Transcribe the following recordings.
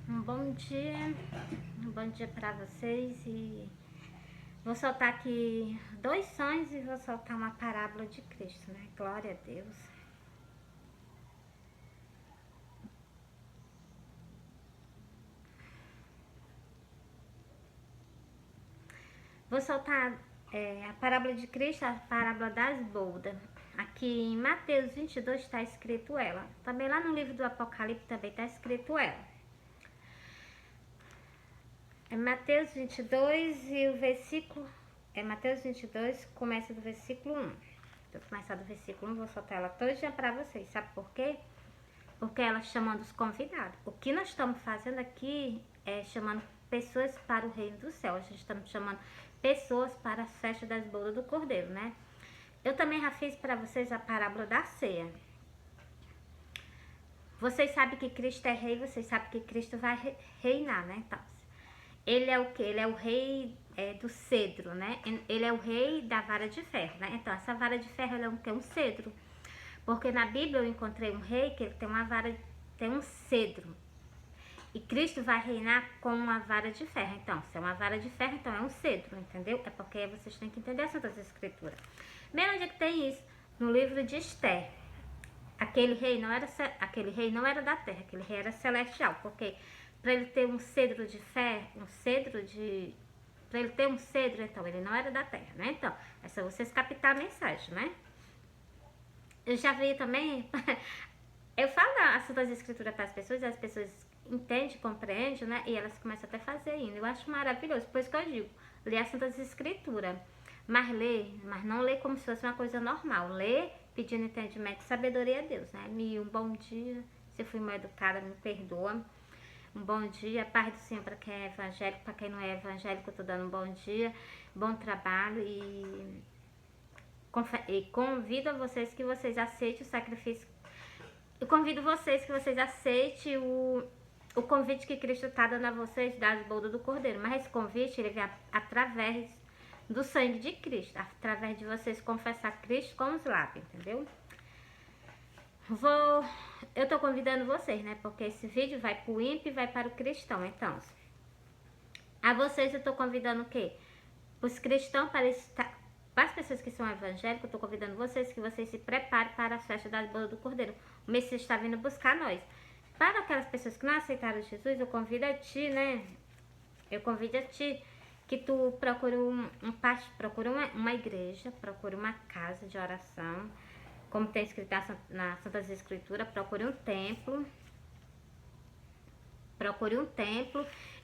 Um bom dia para vocês e vou soltar aqui 2 sonhos e vou soltar uma parábola de Cristo, né? Glória a Deus. Vou soltar a parábola de Cristo, a parábola das bodas. Aqui em Mateus 22 está escrito ela. Também lá no livro do Apocalipse também está escrito ela. É Mateus 22 e o versículo... Mateus 22 começa do versículo 1. Vou começar do versículo 1, vou soltar ela todinha para vocês. Sabe por quê? Porque ela chamando os convidados. O que nós estamos fazendo aqui é chamando pessoas para o reino do céu. A gente estamos chamando pessoas para a festa das bodas do Cordeiro, né? Eu também já fiz para vocês a parábola da ceia. Vocês sabem que Cristo é rei, vocês sabem que Cristo vai reinar, né? Então, ele é o que? Ele é o rei do cedro, né? Ele é o rei da vara de ferro, né? Então, essa vara de ferro é um cedro. Porque na Bíblia eu encontrei um rei que ele tem uma vara, tem um cedro. E Cristo vai reinar com uma vara de ferro. Então, se é uma vara de ferro, então é um cedro, entendeu? É porque vocês têm que entender as Santas Escrituras. Mesmo onde é que tem isso? No livro de Esther. Aquele rei não era da terra, aquele rei era celestial. Porque para ele ter um cedro de ferro, para ele ter um cedro, então, ele não era da terra, né? Então, é só vocês captar a mensagem, né? Eu já vi também, eu falo as Santas Escrituras para as pessoas entendem, compreendem, né? E elas começam até a fazer ainda. Eu acho maravilhoso, por isso que eu digo, lê as Santas Escrituras. Mas não lê como se fosse uma coisa normal. Lê pedindo entendimento e sabedoria a Deus, né? Um bom dia, se eu fui mal educada, me perdoa. Um bom dia, paz do Senhor para quem é evangélico, para quem não é evangélico, eu tô dando um bom dia, bom trabalho e convido a vocês que vocês aceitem o sacrifício. Eu convido vocês que vocês aceitem o convite que Cristo está dando a vocês das bodas do Cordeiro. Mas esse convite ele vem através do sangue de Cristo, através de vocês confessar Cristo com os lábios, entendeu? Eu tô convidando vocês, né? Porque esse vídeo vai pro ímpio e vai para o cristão. Então, a vocês eu tô convidando o quê? Os cristãos para as pessoas que são evangélicas, eu tô convidando vocês que vocês se preparem para a festa das bodas do Cordeiro. O Messias está vindo buscar nós. Para aquelas pessoas que não aceitaram Jesus, eu convido a ti, né? Eu convido a ti que tu procure procure uma igreja, procure uma casa de oração, como tem escrito na Santas Escrituras, procure um templo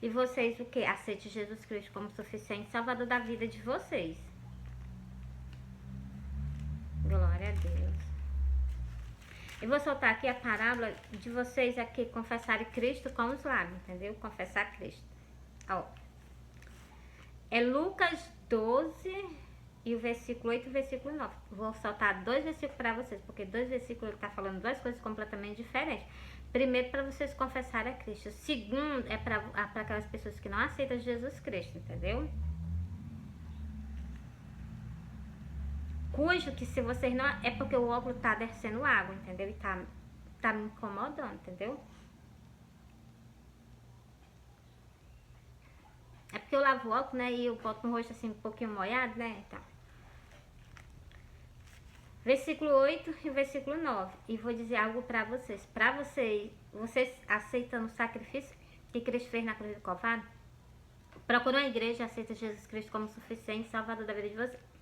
e vocês o que? Aceite Jesus Cristo como suficiente salvador da vida de vocês. Glória a Deus. Eu vou soltar aqui a parábola de vocês aqui confessarem Cristo com os lábios, entendeu? Confessar Cristo. Ó. É Lucas 12 e o versículo 8 e o versículo 9. Vou soltar 2 versículos para vocês, porque 2 versículos ele está falando 2 coisas completamente diferentes. Primeiro, para vocês confessarem a Cristo. Segundo, é para aquelas pessoas que não aceitam Jesus Cristo, entendeu? Cujo que se vocês não... É porque o óculos tá descendo água, entendeu? E tá me incomodando, entendeu? É porque eu lavo o óculos, né? E eu boto no rosto assim um pouquinho molhado, né? Então. Versículo 8 e versículo 9. E vou dizer algo pra vocês. Pra vocês aceitando o sacrifício que Cristo fez na cruz do Calvário, procura uma igreja e aceita Jesus Cristo como suficiente salvador da vida de vocês.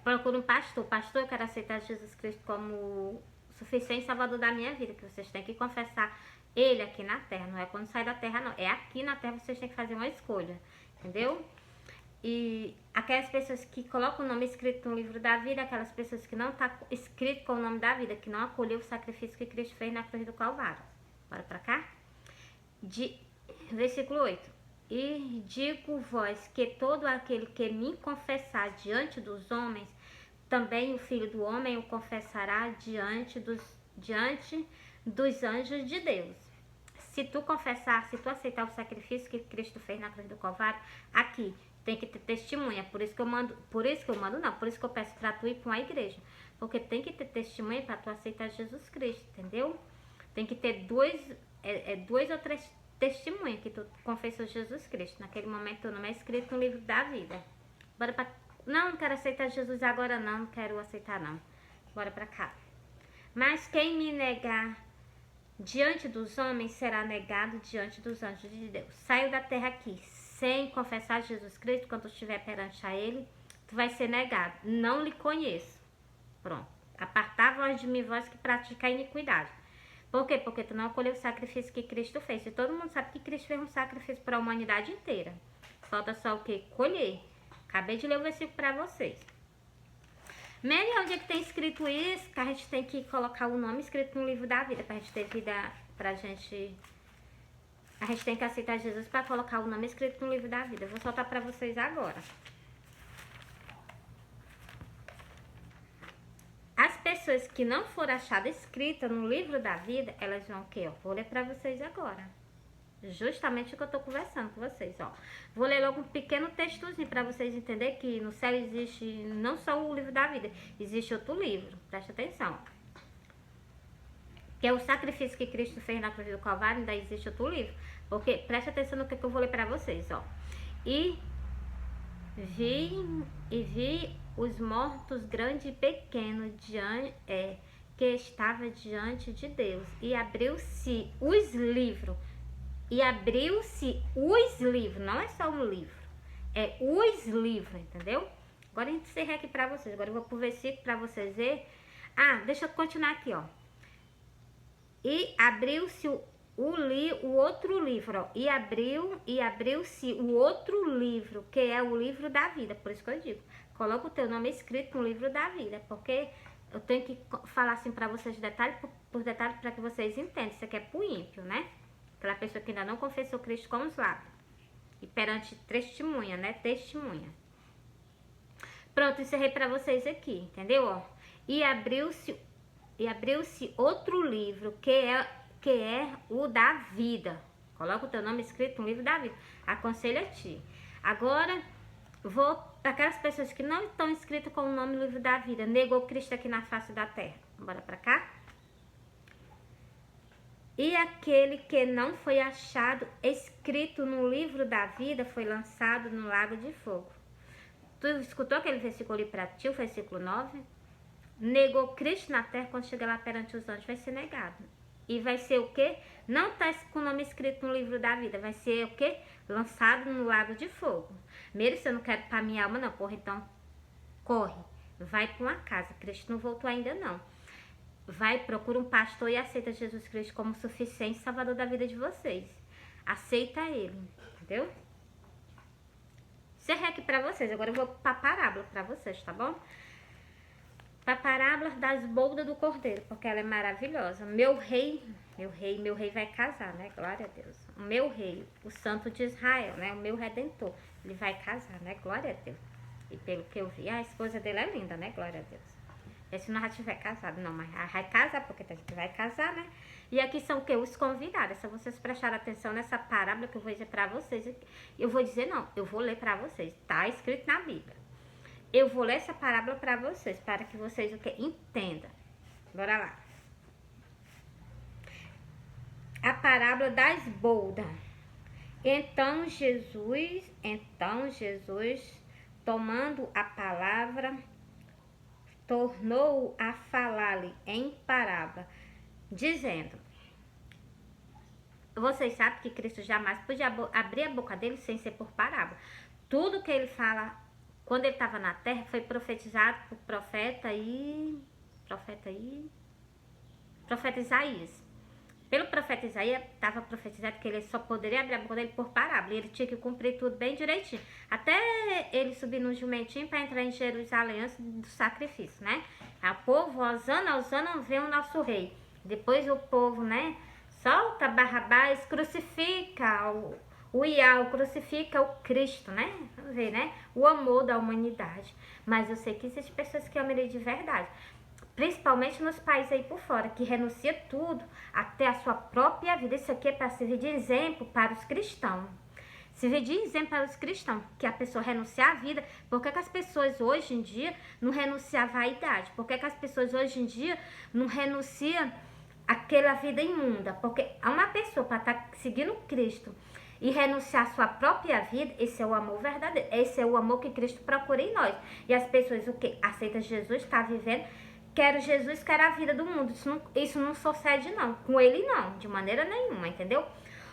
Procura um pastor. Pastor, eu quero aceitar Jesus Cristo como suficiente salvador da minha vida. Que vocês têm que confessar ele aqui na terra. Não é quando sai da terra, não. É aqui na terra vocês têm que fazer uma escolha. Entendeu? E aquelas pessoas que colocam o nome escrito no livro da vida, aquelas pessoas que não está escrito com o nome da vida, que não acolheu o sacrifício que Cristo fez na cruz do Calvário. Bora pra cá? Versículo 8. E digo vós que todo aquele que me confessar diante dos homens, também o Filho do Homem o confessará diante dos anjos de Deus. Se tu confessar, se tu aceitar o sacrifício que Cristo fez na cruz do Calvário, aqui tem que ter testemunha. Por isso que eu peço pra tu ir pra uma igreja. Porque tem que ter testemunha pra tu aceitar Jesus Cristo, entendeu? Tem que ter dois ou três testemunhas que tu confessou Jesus Cristo. Naquele momento teu nome é escrito no livro da vida. Bora pra... Não quero aceitar Jesus agora não quero aceitar não. Bora pra cá. Mas quem me negar diante dos homens será negado diante dos anjos de Deus. Saiu da terra aqui sem confessar Jesus Cristo, quando tu estiver perante a ele, tu vai ser negado. Não lhe conheço. Pronto. Apartar vós de mim, vós que pratica a iniquidade. Por quê? Porque tu não acolheu o sacrifício que Cristo fez. E todo mundo sabe que Cristo fez um sacrifício para a humanidade inteira. Falta só o quê? Colher. Acabei de ler o versículo para vocês. Mary, onde é que tem escrito isso? Que a gente tem que colocar o nome escrito no livro da vida, pra gente ter vida, pra gente... A gente tem que aceitar Jesus para colocar o nome escrito no livro da vida. Eu vou soltar para vocês agora. As pessoas que não foram achadas escritas no livro da vida, elas vão o quê? Vou ler para vocês agora. Justamente o que eu tô conversando com vocês, ó. Vou ler logo um pequeno textozinho para vocês entenderem que no céu existe não só o livro da vida, existe outro livro. Presta atenção. Que é o sacrifício que Cristo fez na cruz do Calvário, ainda existe outro livro. Porque, presta atenção no que eu vou ler para vocês, ó. E vi os mortos, grande e pequeno, que estava diante de Deus. E abriu-se os livros. Não é só um livro. É os livros, entendeu? Agora a gente encerra aqui para vocês. Agora eu vou pro versículo para vocês verem. Ah, deixa eu continuar aqui, ó. E abriu-se o outro livro, ó. E abriu-se o outro livro, que é o livro da vida. Por isso que eu digo, coloca o teu nome escrito no livro da vida, porque eu tenho que falar assim para vocês detalhe por detalhe para que vocês entendam. Isso aqui é pro ímpio, né? Aquela pessoa que ainda não confessou Cristo com os lábios. E perante testemunha, né? Testemunha. Pronto, encerrei para vocês aqui, entendeu? Ó? E abriu-se outro livro, que é o da vida. Coloca o teu nome escrito no livro da vida. Aconselho a ti. Agora, vou para aquelas pessoas que não estão inscritas com o nome no livro da vida. Negou Cristo aqui na face da terra. Bora para cá. E aquele que não foi achado escrito no livro da vida foi lançado no lago de fogo. Tu escutou aquele versículo ali para ti, o versículo 9? Negou Cristo na terra, quando chegar lá perante os anjos, vai ser negado. E vai ser o quê? Não está com o nome escrito no livro da vida. Vai ser o quê? Lançado no lago de fogo. Meire, se eu não quero para minha alma, não. Porra, então, corre. Vai para uma casa. Cristo não voltou ainda, não. Vai, procura um pastor e aceita Jesus Cristo como suficiente salvador da vida de vocês. Aceita ele, entendeu? Encerrei aqui pra vocês. Agora eu vou pra parábola pra vocês, tá bom? Pra parábola das boldas do cordeiro, porque ela é maravilhosa. Meu rei vai casar, né? Glória a Deus. O meu rei, o santo de Israel, né? O meu redentor, ele vai casar, né? Glória a Deus. E pelo que eu vi, a esposa dele é linda, né? Glória a Deus. Se não já tiver casado, não, mas vai casar, porque a gente vai casar, né? E aqui são o quê? Os convidados. Se vocês prestarem atenção nessa parábola que eu vou dizer pra vocês, eu vou dizer não, eu vou ler pra vocês. Tá escrito na Bíblia. Eu vou ler essa parábola pra vocês, para que vocês o quê? Entendam. Bora lá. A parábola das boldas. Então Jesus, tomando a palavra, tornou a falar-lhe em parábola, dizendo: vocês sabem que Cristo jamais podia abrir a boca dele sem ser por parábola. Tudo que ele fala quando ele estava na terra foi profetizado por profeta Isaías. Pelo profeta Isaías, estava profetizado que ele só poderia abrir a boca dele por parábola. E ele tinha que cumprir tudo bem direitinho. Até ele subir no jumentinho para entrar em Jerusalém antes do sacrifício, né? O povo, Hosana, Hosana, vem o nosso rei. Depois o povo, né? Solta Barrabás, crucifica o Iau, crucifica o Cristo, né? Vamos ver, né? O amor da humanidade. Mas eu sei que existem pessoas que amam ele de verdade. Principalmente nos países aí por fora, que renuncia tudo, até a sua própria vida. Isso aqui é para servir de exemplo para os cristãos. Servir de exemplo para os cristãos, que a pessoa renuncia à vida. Por que as pessoas hoje em dia não renunciam à vaidade? Por que as pessoas hoje em dia não renunciam aquela vida imunda, porque uma pessoa para estar seguindo Cristo e renunciar à sua própria vida, esse é o amor verdadeiro, esse é o amor que Cristo procura em nós. E as pessoas o que? Aceitam Jesus, está vivendo, quero Jesus, quero a vida do mundo, isso não sucede não, com ele não, de maneira nenhuma, entendeu?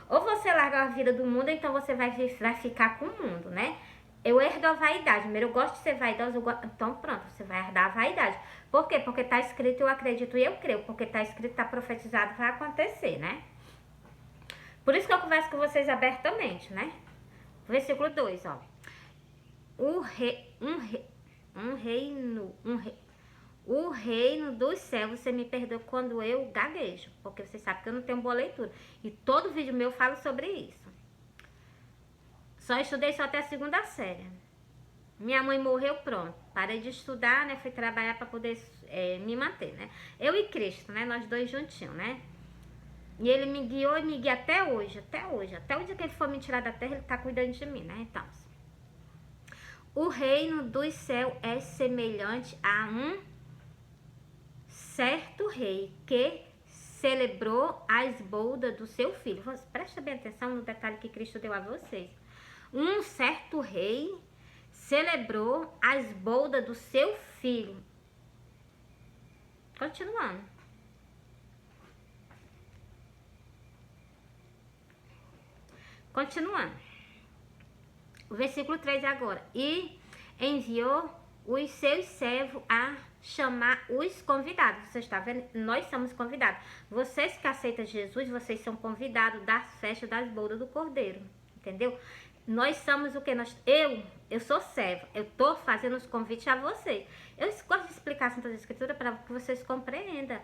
Ou você larga a vida do mundo, então você vai ficar com o mundo, né? Eu herdo a vaidade. Primeiro, eu gosto de ser vaidosa, então pronto, você vai herdar a vaidade. Por quê? Porque está escrito, eu acredito e eu creio. Porque está escrito, está profetizado, vai acontecer, né? Por isso que eu converso com vocês abertamente, né? Versículo 2, ó. O reino dos céus, você me perdoa quando eu gaguejo. Porque você sabe que eu não tenho boa leitura. E todo vídeo meu eu falo sobre isso. Só estudei só até a 2ª série. Minha mãe morreu, pronto. Parei de estudar, né? Fui trabalhar para poder me manter, né? Eu e Cristo, né? Nós dois juntinhos, né? E ele me guiou e me guia até hoje, até hoje. Até o dia que ele for me tirar da terra, ele tá cuidando de mim, né? Então, o reino dos céus é semelhante a um certo rei que celebrou a esbolda do seu filho. Presta bem atenção no detalhe que Cristo deu a vocês. Um certo rei celebrou a esbolda do seu filho. Continuando. Continuando. O versículo 3 agora. E enviou os seus servos a chamar os convidados. Você está vendo? Nós somos convidados. Vocês que aceitam Jesus, vocês são convidados das festas das bodas do Cordeiro. Entendeu? Nós somos o que? Eu sou servo. Eu estou fazendo os convites a vocês. Eu gosto de explicar a Santa Escritura para que vocês compreendam.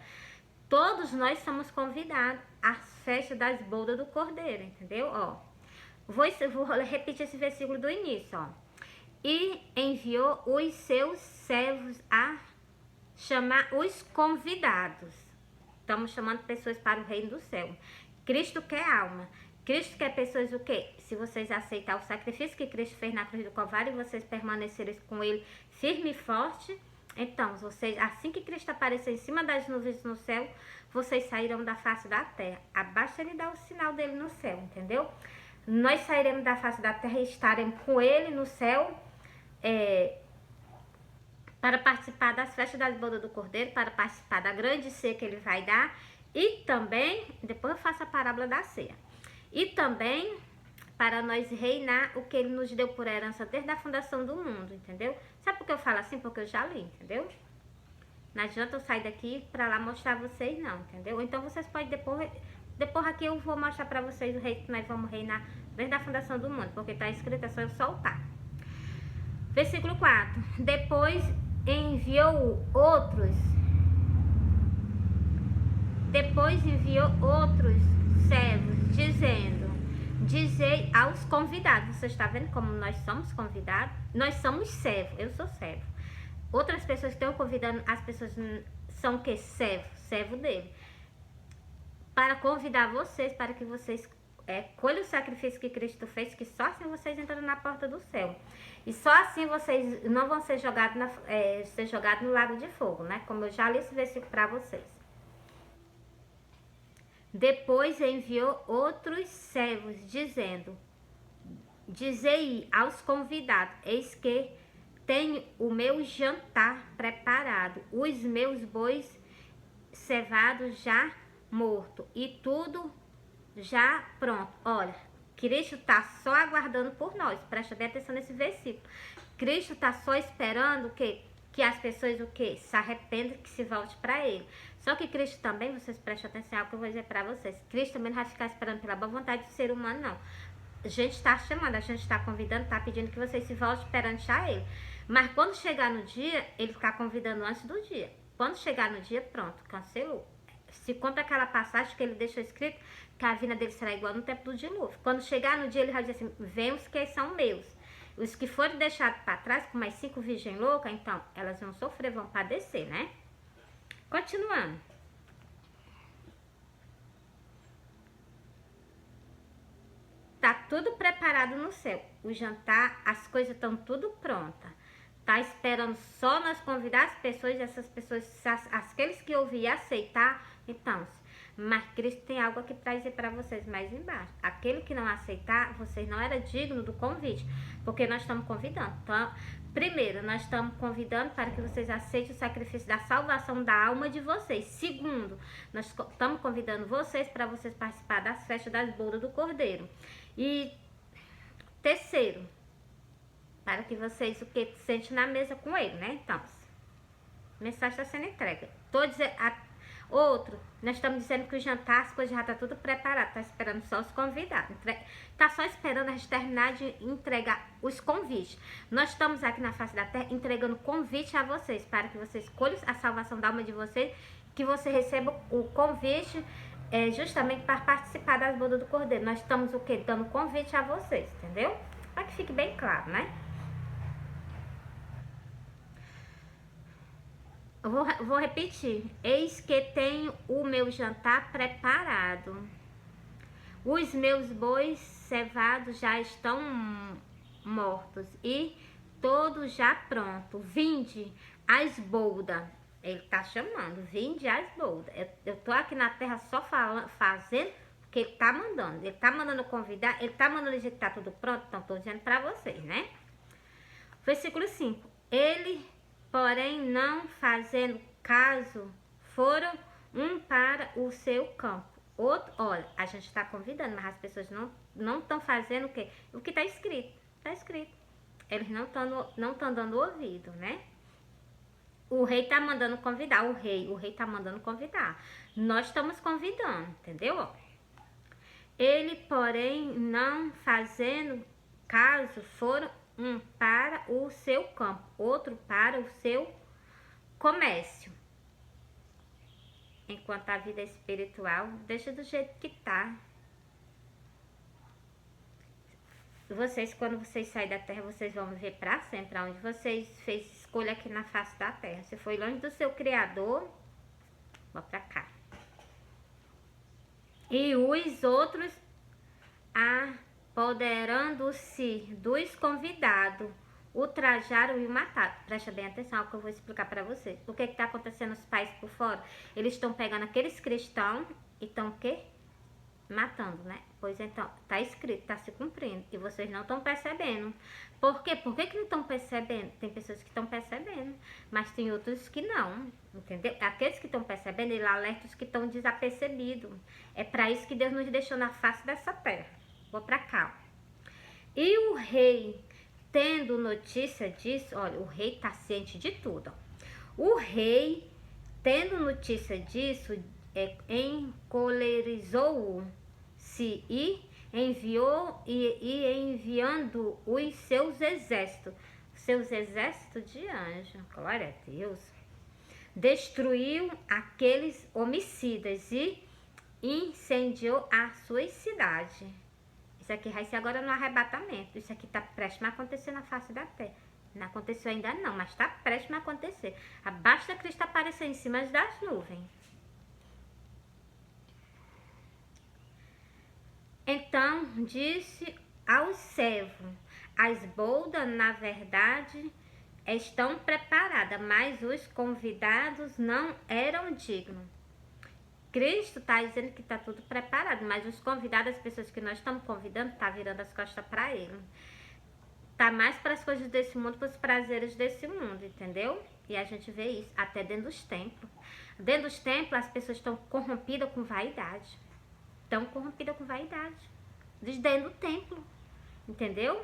Todos nós somos convidados às festas das bodas do Cordeiro. Entendeu? Ó, vou repetir esse versículo do início. Ó. E enviou os seus servos a chamar os convidados. Estamos chamando pessoas para o reino do céu. Cristo quer alma. Cristo quer pessoas o quê? Se vocês aceitar o sacrifício que Cristo fez na cruz do Calvário e vocês permanecerem com ele firme e forte, então, vocês, assim que Cristo aparecer em cima das nuvens no céu, vocês sairão da face da terra. Abaixa ele e dá o sinal dele no céu, entendeu? Nós sairemos da face da terra e estaremos com ele no céu, para participar das festas das bodas do Cordeiro, para participar da grande ceia que ele vai dar, e também, depois eu faço a parábola da ceia, e também para nós reinar o que ele nos deu por herança desde a fundação do mundo, entendeu? Sabe por que eu falo assim? Porque eu já li, entendeu? Não adianta eu sair daqui para lá mostrar a vocês não, entendeu? Então vocês podem depois aqui eu vou mostrar para vocês o rei que nós vamos reinar desde a fundação do mundo, porque está escrito, é só eu soltar. Versículo 4. Depois enviou outros servos, dizendo: dizei aos convidados. Você está vendo como nós somos convidados? Nós somos servos, eu sou servo. Outras pessoas que estão convidando, as pessoas são o que? Servo dele. Para convidar vocês, para que vocês colham o sacrifício que Cristo fez, que só assim vocês entram na porta do céu. E só assim vocês não vão ser jogados no lago de fogo, né? Como eu já li esse versículo para vocês. Depois enviou outros servos, dizendo: dizei aos convidados, eis que tenho o meu jantar preparado, os meus bois cevados já morto e tudo já pronto. Olha, Cristo está só aguardando por nós. Presta bem atenção nesse versículo. Cristo está só esperando que as pessoas o que? Se arrependam, que se volte para ele. Só que Cristo também, vocês prestem atenção ao que eu vou dizer para vocês. Cristo também não vai ficar esperando pela boa vontade do ser humano, não. A gente está chamando, a gente está convidando, está pedindo que vocês se voltem perante a ele. Mas quando chegar no dia, ele está convidando antes do dia. Quando chegar no dia, pronto, cancelou. Se conta aquela passagem que ele deixou escrito, que a vinda dele será igual no tempo do dilúvio. Quando chegar no dia, ele vai dizer assim: vem os que são meus. Os que forem deixados para trás, com mais 5 virgens loucas, então, elas vão sofrer, vão padecer, né? Continuando. Tá tudo preparado no céu. O jantar, as coisas estão tudo prontas. Tá esperando só nós convidar as pessoas, essas pessoas, aqueles que ouvir e aceitar. Então, Mas Cristo tem algo aqui para dizer para vocês mais embaixo. Aquele que não aceitar, vocês não eram dignos do convite, porque nós estamos convidando. Então, primeiro, nós estamos convidando para que vocês aceitem o sacrifício da salvação da alma de vocês. Segundo, nós estamos convidando vocês para vocês participar das festas das bodas do Cordeiro. E terceiro, para que vocês sentem na mesa com ele, né? Então, a mensagem está sendo entregue. Outro, nós estamos dizendo que o jantar, as coisas já estão tudo preparado, tá esperando só os convidados. Tá só esperando a gente terminar de entregar os convites. Nós estamos aqui na face da terra entregando convite a vocês, para que vocês escolham a salvação da alma de vocês, que você receba o convite justamente para participar das bodas do Cordeiro. Nós estamos dando convite a vocês, entendeu? Para que fique bem claro, né? Vou repetir. Eis que tenho o meu jantar preparado. Os meus bois cevados já estão mortos e todos já pronto. Vinde as boldas. Ele tá chamando. Vinde as boldas. Eu tô aqui na terra só fazendo o que ele tá mandando. Ele tá mandando convidar. Ele tá mandando dizer que tá tudo pronto. Então tô dizendo pra vocês, né? Versículo 5. Ele, porém, não fazendo caso, foram um para o seu campo. Outro, olha, a gente está convidando, mas as pessoas não estão fazendo o quê? O que está escrito. Está escrito. Eles não estão dando ouvido, né? O rei está mandando convidar. O rei está mandando convidar. Nós estamos convidando, entendeu? Ele, porém, não fazendo caso, foram um para o seu campo, outro para o seu comércio. Enquanto a vida espiritual deixa do jeito que tá. Vocês, quando vocês saírem da terra, vocês vão viver para sempre, onde vocês fez escolha aqui na face da terra. Você foi longe do seu Criador, vá para cá. E os outros, apoderando-se dos convidados, o trajaram e o mataram. Presta bem atenção ao que eu vou explicar para vocês. O que está acontecendo nos países por fora? Eles estão pegando aqueles cristãos e estão o quê? Matando, né? Pois então, tá escrito, tá se cumprindo. E vocês não estão percebendo. Por quê? Por que não estão percebendo? Tem pessoas que estão percebendo, mas tem outros que não, entendeu? Aqueles que estão percebendo, ele alerta os que estão desapercebidos. É para isso que Deus nos deixou na face dessa terra. Vou para cá. E o rei, tendo notícia disso, olha, o rei está ciente de tudo. O rei, tendo notícia disso, encolerizou-se e enviou enviando os seus exércitos de anjo, glória a Deus, destruiu aqueles homicidas e incendiou a sua cidade. Isso aqui vai ser agora no arrebatamento. Isso aqui está prestes a acontecer na face da terra. Não aconteceu ainda não, mas está prestes a acontecer. Basta Cristo aparecer em cima das nuvens. Então disse ao servo: as boldas, na verdade, estão preparadas, mas os convidados não eram dignos. Cristo está dizendo que está tudo preparado, mas os convidados, as pessoas que nós estamos convidando, tá virando as costas para ele. Tá mais para as coisas desse mundo, para os prazeres desse mundo, entendeu? E a gente vê isso até dentro dos templos. Dentro dos templos, as pessoas estão corrompidas com vaidade. Estão corrompidas com vaidade. Desde dentro do templo, entendeu?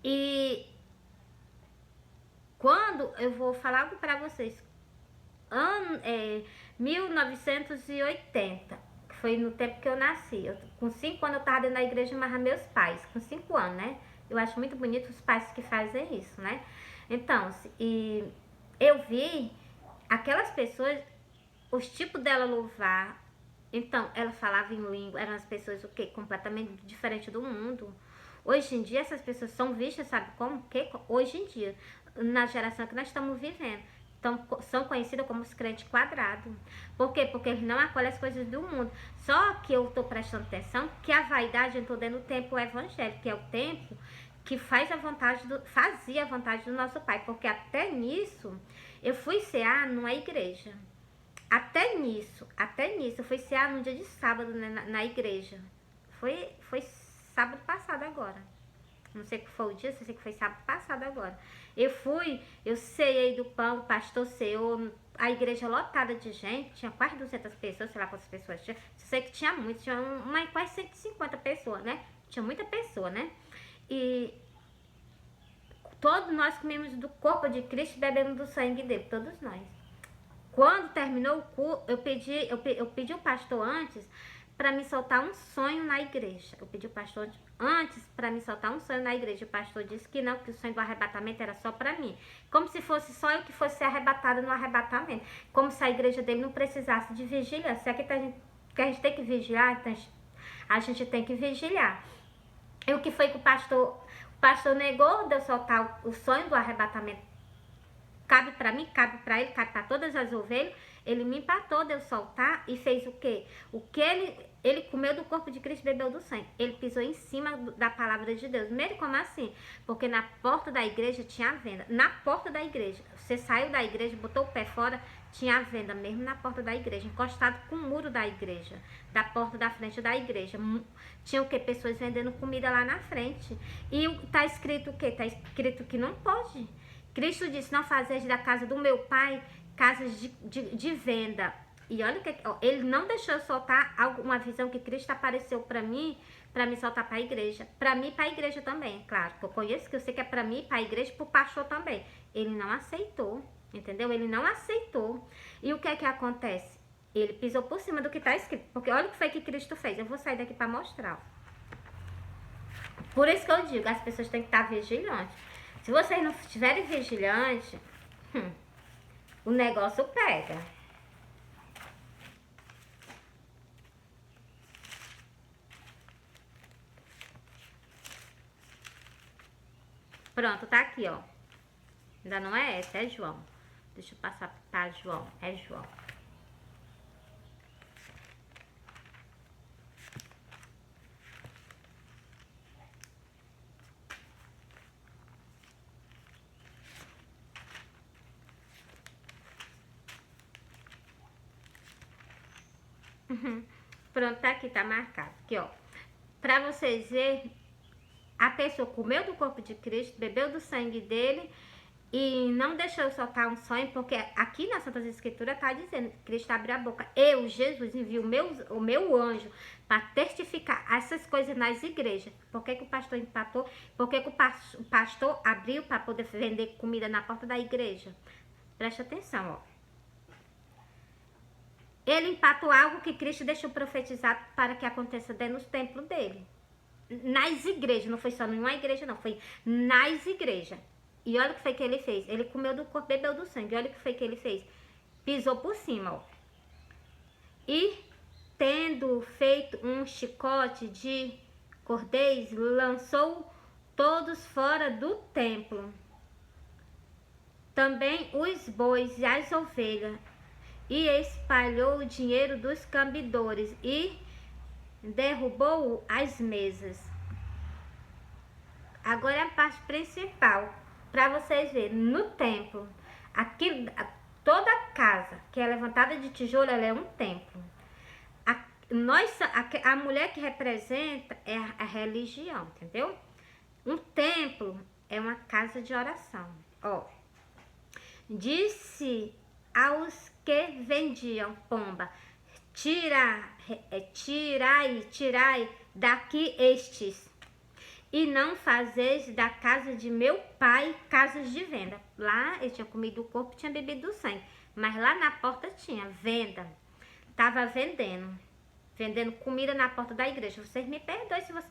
E quando eu vou falar algo para vocês, 1980, que foi no tempo que eu nasci. Com 5 anos eu estava dentro da igreja, mas meus pais, com 5 anos, né? Eu acho muito bonito os pais que fazem isso, né? Então, e eu vi aquelas pessoas, os tipos dela louvar. Então, ela falava em língua, eram as pessoas o quê? Completamente diferentes do mundo. Hoje em dia, essas pessoas são vistas, sabe como? Que hoje em dia, na geração que nós estamos vivendo, então, são conhecidos como os crentes quadrados. Por quê? Porque eles não acolhem as coisas do mundo. Só que eu estou prestando atenção que a vaidade entrou dentro do tempo evangélico, que é o tempo que fazia a vontade do nosso Pai. Porque até nisso, eu fui cear numa igreja. até nisso, eu fui cear no dia de sábado, né, na igreja. Foi sábado passado agora. Não sei que foi o dia, sei que foi sábado passado agora. Eu ceiei do pão, o pastor ceou, a igreja lotada de gente, tinha quase 200 pessoas, sei lá quantas pessoas tinha. Sei que tinha muito, tinha quase 150 pessoas, né? Tinha muita pessoa, né? E todos nós comemos do corpo de Cristo e bebemos do sangue dele, todos nós. Quando terminou o culto, eu pedi o pastor antes para me soltar um sonho na igreja. Eu pedi o pastor antes para me soltar um sonho na igreja. O pastor disse que não, que o sonho do arrebatamento era só para mim. Como se fosse só eu que fosse arrebatada no arrebatamento. Como se a igreja dele não precisasse de vigília. Se aqui a gente tem que vigiar, então a gente tem que vigiar. E o que foi que o pastor negou de eu soltar o sonho do arrebatamento? Cabe para mim, cabe para ele, cabe para todas as ovelhas. Ele me empatou de eu soltar e fez o quê? O que ele comeu do corpo de Cristo, bebeu do sangue. Ele pisou em cima da palavra de Deus. Mesmo como assim? Porque na porta da igreja tinha venda. Na porta da igreja. Você saiu da igreja, botou o pé fora, tinha venda mesmo na porta da igreja. Encostado com o muro da igreja. Da porta da frente da igreja. Tinha o quê? Pessoas vendendo comida lá na frente. E tá escrito o quê? Tá escrito que não pode. Cristo disse, não fazeis da casa do meu pai casas de venda. E olha que ele não deixou eu soltar uma visão que Cristo apareceu para mim, para me soltar para a igreja. Para mim e para a igreja também, claro. Que eu conheço, que eu sei que é para mim, para a igreja e para o pastor também. Ele não aceitou, entendeu? Ele não aceitou. E o que é que acontece? Ele pisou por cima do que está escrito. Porque olha o que foi que Cristo fez. Eu vou sair daqui para mostrar. Por isso que eu digo, as pessoas têm que estar vigilantes. Se vocês não estiverem vigilantes, o negócio pega. Pronto, tá aqui, ó. Ainda não é essa, é João. Deixa eu passar para João. É João. Pronto, tá aqui, tá marcado. Aqui, ó. Pra vocês verem, a pessoa comeu do corpo de Cristo, bebeu do sangue dele e não deixou eu soltar um sonho, porque aqui na Santas Escrituras tá dizendo, Cristo abriu a boca. Eu, Jesus, envio o meu anjo para testificar essas coisas nas igrejas. Por que o pastor empatou? Por que o pastor abriu para poder vender comida na porta da igreja? Presta atenção, ó. Ele empatou algo que Cristo deixou profetizado para que aconteça dentro dos templos dele. Nas igrejas, não foi só numa igreja não, foi nas igrejas. E olha o que foi que ele fez. Ele comeu do corpo, bebeu do sangue. Olha o que foi que ele fez. Pisou por cima, ó. E tendo feito um chicote de cordéis, lançou todos fora do templo. Também os bois e as ovelhas. E espalhou o dinheiro dos cambidores e derrubou as mesas. Agora é a parte principal, para vocês verem, no templo, aqui, toda casa que é levantada de tijolo, ela é um templo. A mulher que representa é a religião, entendeu? Um templo é uma casa de oração. Ó, disse aos que vendiam pomba, tirai daqui estes, e não fazeis da casa de meu pai casas de venda. Lá ele tinha comido o corpo, tinha bebido o sangue, mas lá na porta tinha venda, tava vendendo comida na porta da igreja. Vocês me perdoem se você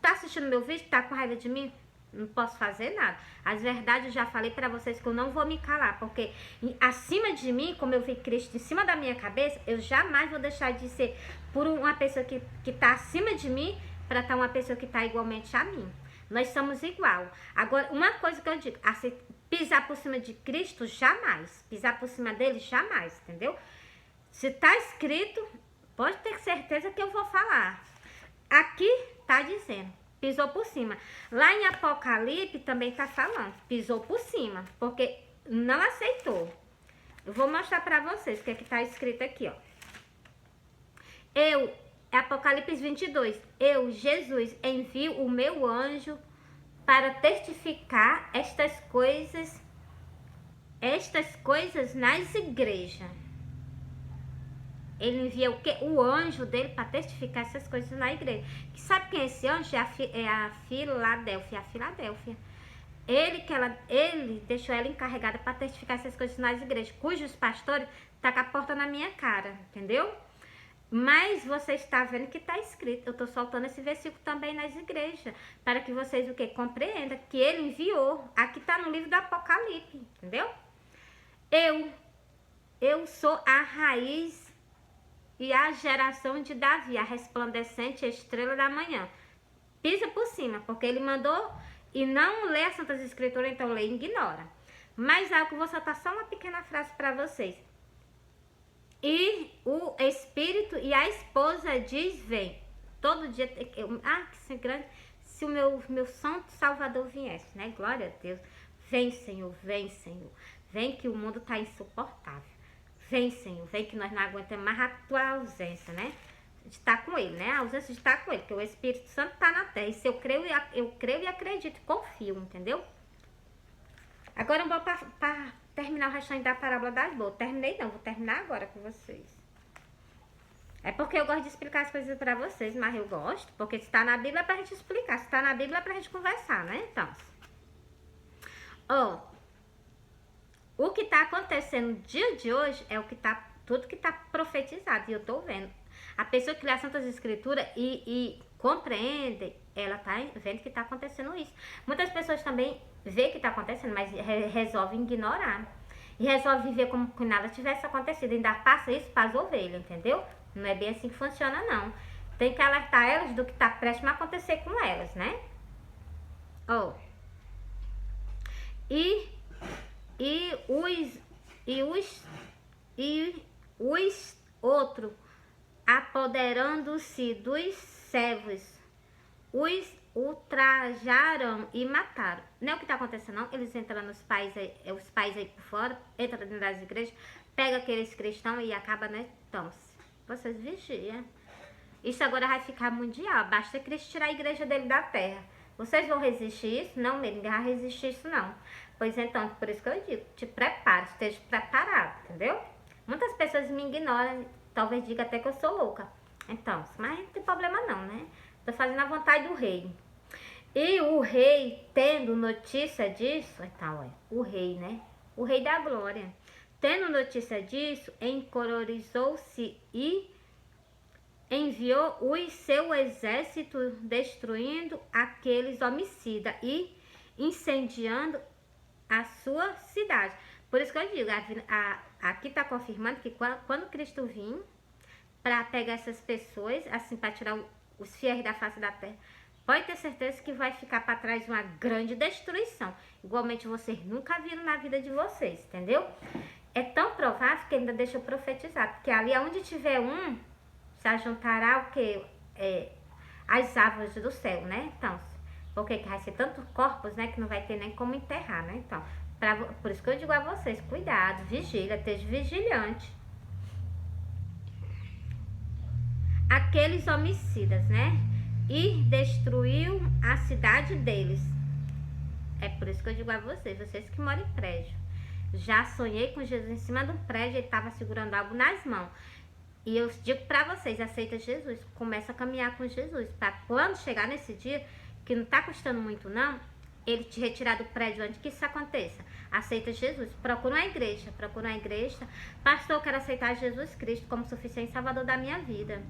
tá assistindo meu vídeo, tá com raiva de mim, não posso fazer nada. As verdades eu já falei para vocês que eu não vou me calar, porque acima de mim, como eu vi Cristo em cima da minha cabeça, eu jamais vou deixar de ser por uma pessoa que tá acima de mim para estar uma pessoa que tá igualmente a mim. Nós somos igual. Agora, uma coisa que eu digo, assim, pisar por cima de Cristo, jamais. Pisar por cima dele, jamais, entendeu? Se tá escrito, pode ter certeza que eu vou falar. Aqui tá dizendo, pisou por cima. Lá em Apocalipse também tá falando, pisou por cima, porque não aceitou. Eu vou mostrar pra vocês o que é que tá escrito aqui, ó. Apocalipse 22. Eu, Jesus, envio o meu anjo para testificar estas coisas nas igrejas. Ele envia o quê? O anjo dele para testificar essas coisas na igreja. Que sabe quem é esse anjo? É a Filadélfia. Ele deixou ela encarregada para testificar essas coisas nas igrejas, cujos pastores tá com a porta na minha cara, entendeu? Mas você está vendo que está escrito. Eu estou soltando esse versículo também nas igrejas, para que vocês o quê? Compreendam que ele enviou. Aqui está no livro do Apocalipse, entendeu? Eu sou a raiz e a geração de Davi, a resplandecente estrela da manhã. Pisa por cima, porque ele mandou e não lê as Santas Escrituras, então lê e ignora. Mas algo, vou soltar só uma pequena frase para vocês. E o espírito e a esposa diz, vem. Todo dia, que grande, se o meu santo Salvador viesse, né? Glória a Deus. Vem, Senhor, vem, Senhor. Vem que o mundo tá insuportável. Vem, Senhor, vem que nós não aguentamos mais a tua ausência, né? De estar com ele, né? A ausência de estar com ele, porque o Espírito Santo tá na terra. E se eu creio e acredito, confio, entendeu? Agora eu vou para terminar o restante da parábola das boas. Terminei não, vou terminar agora com vocês. É porque eu gosto de explicar as coisas para vocês, mas eu gosto, porque se tá na Bíblia é pra gente explicar, se tá na Bíblia é pra gente conversar, né? Então, o que tá acontecendo no dia de hoje é tudo que tá profetizado, e eu tô vendo. A pessoa que lê as Santas Escrituras e compreende, ela tá vendo que tá acontecendo isso. Muitas pessoas também vê que tá acontecendo, mas resolvem ignorar. E resolve viver como que nada tivesse acontecido. Ainda passa isso para as ovelhas, entendeu? Não é bem assim que funciona, não. Tem que alertar elas do que tá prestes a acontecer com elas, né? Os outros apoderando-se dos servos, os ultrajaram e mataram. Não é o que está acontecendo, não. Eles entram os pais aí por fora, entram dentro das igrejas, pega aqueles cristãos e acaba, né? Então, vocês vigiam. Isso agora vai ficar mundial. Basta Cristo tirar a igreja dele da terra. Vocês vão resistir isso? Não, ninguém vai resistir isso, não. Pois então, por isso que eu digo, te prepare, esteja preparado, entendeu? Muitas pessoas me ignoram, talvez digam até que eu sou louca. Então, mas não tem problema não, né? Tô fazendo a vontade do rei. E o rei, tendo notícia disso, então, o rei, né? O rei da glória. Tendo notícia disso, encororizou-se e enviou o seu exército destruindo aqueles homicidas e incendiando a sua cidade. Por isso que eu digo, aqui está confirmando que quando Cristo vir para pegar essas pessoas, assim, para tirar os fiéis da face da terra, pode ter certeza que vai ficar para trás uma grande destruição. Igualmente vocês nunca viram na vida de vocês, entendeu? É tão provável que ainda deixa eu profetizar, porque ali onde tiver um, se ajuntará o que? As árvores do céu, né? Então, porque vai ser tantos corpos, né, que não vai ter nem como enterrar, né? Então, por isso que eu digo a vocês, cuidado, vigília, esteja vigilante. Aqueles homicidas, né? E destruiu a cidade deles. É por isso que eu digo a vocês que moram em prédio. Já sonhei com Jesus em cima de um prédio, ele estava segurando algo nas mãos. E eu digo para vocês, aceita Jesus, começa a caminhar com Jesus, para quando chegar nesse dia, que não está custando muito não, ele te retirar do prédio antes que isso aconteça. Aceita Jesus, procura uma igreja. Pastor, eu quero aceitar Jesus Cristo como suficiente salvador da minha vida.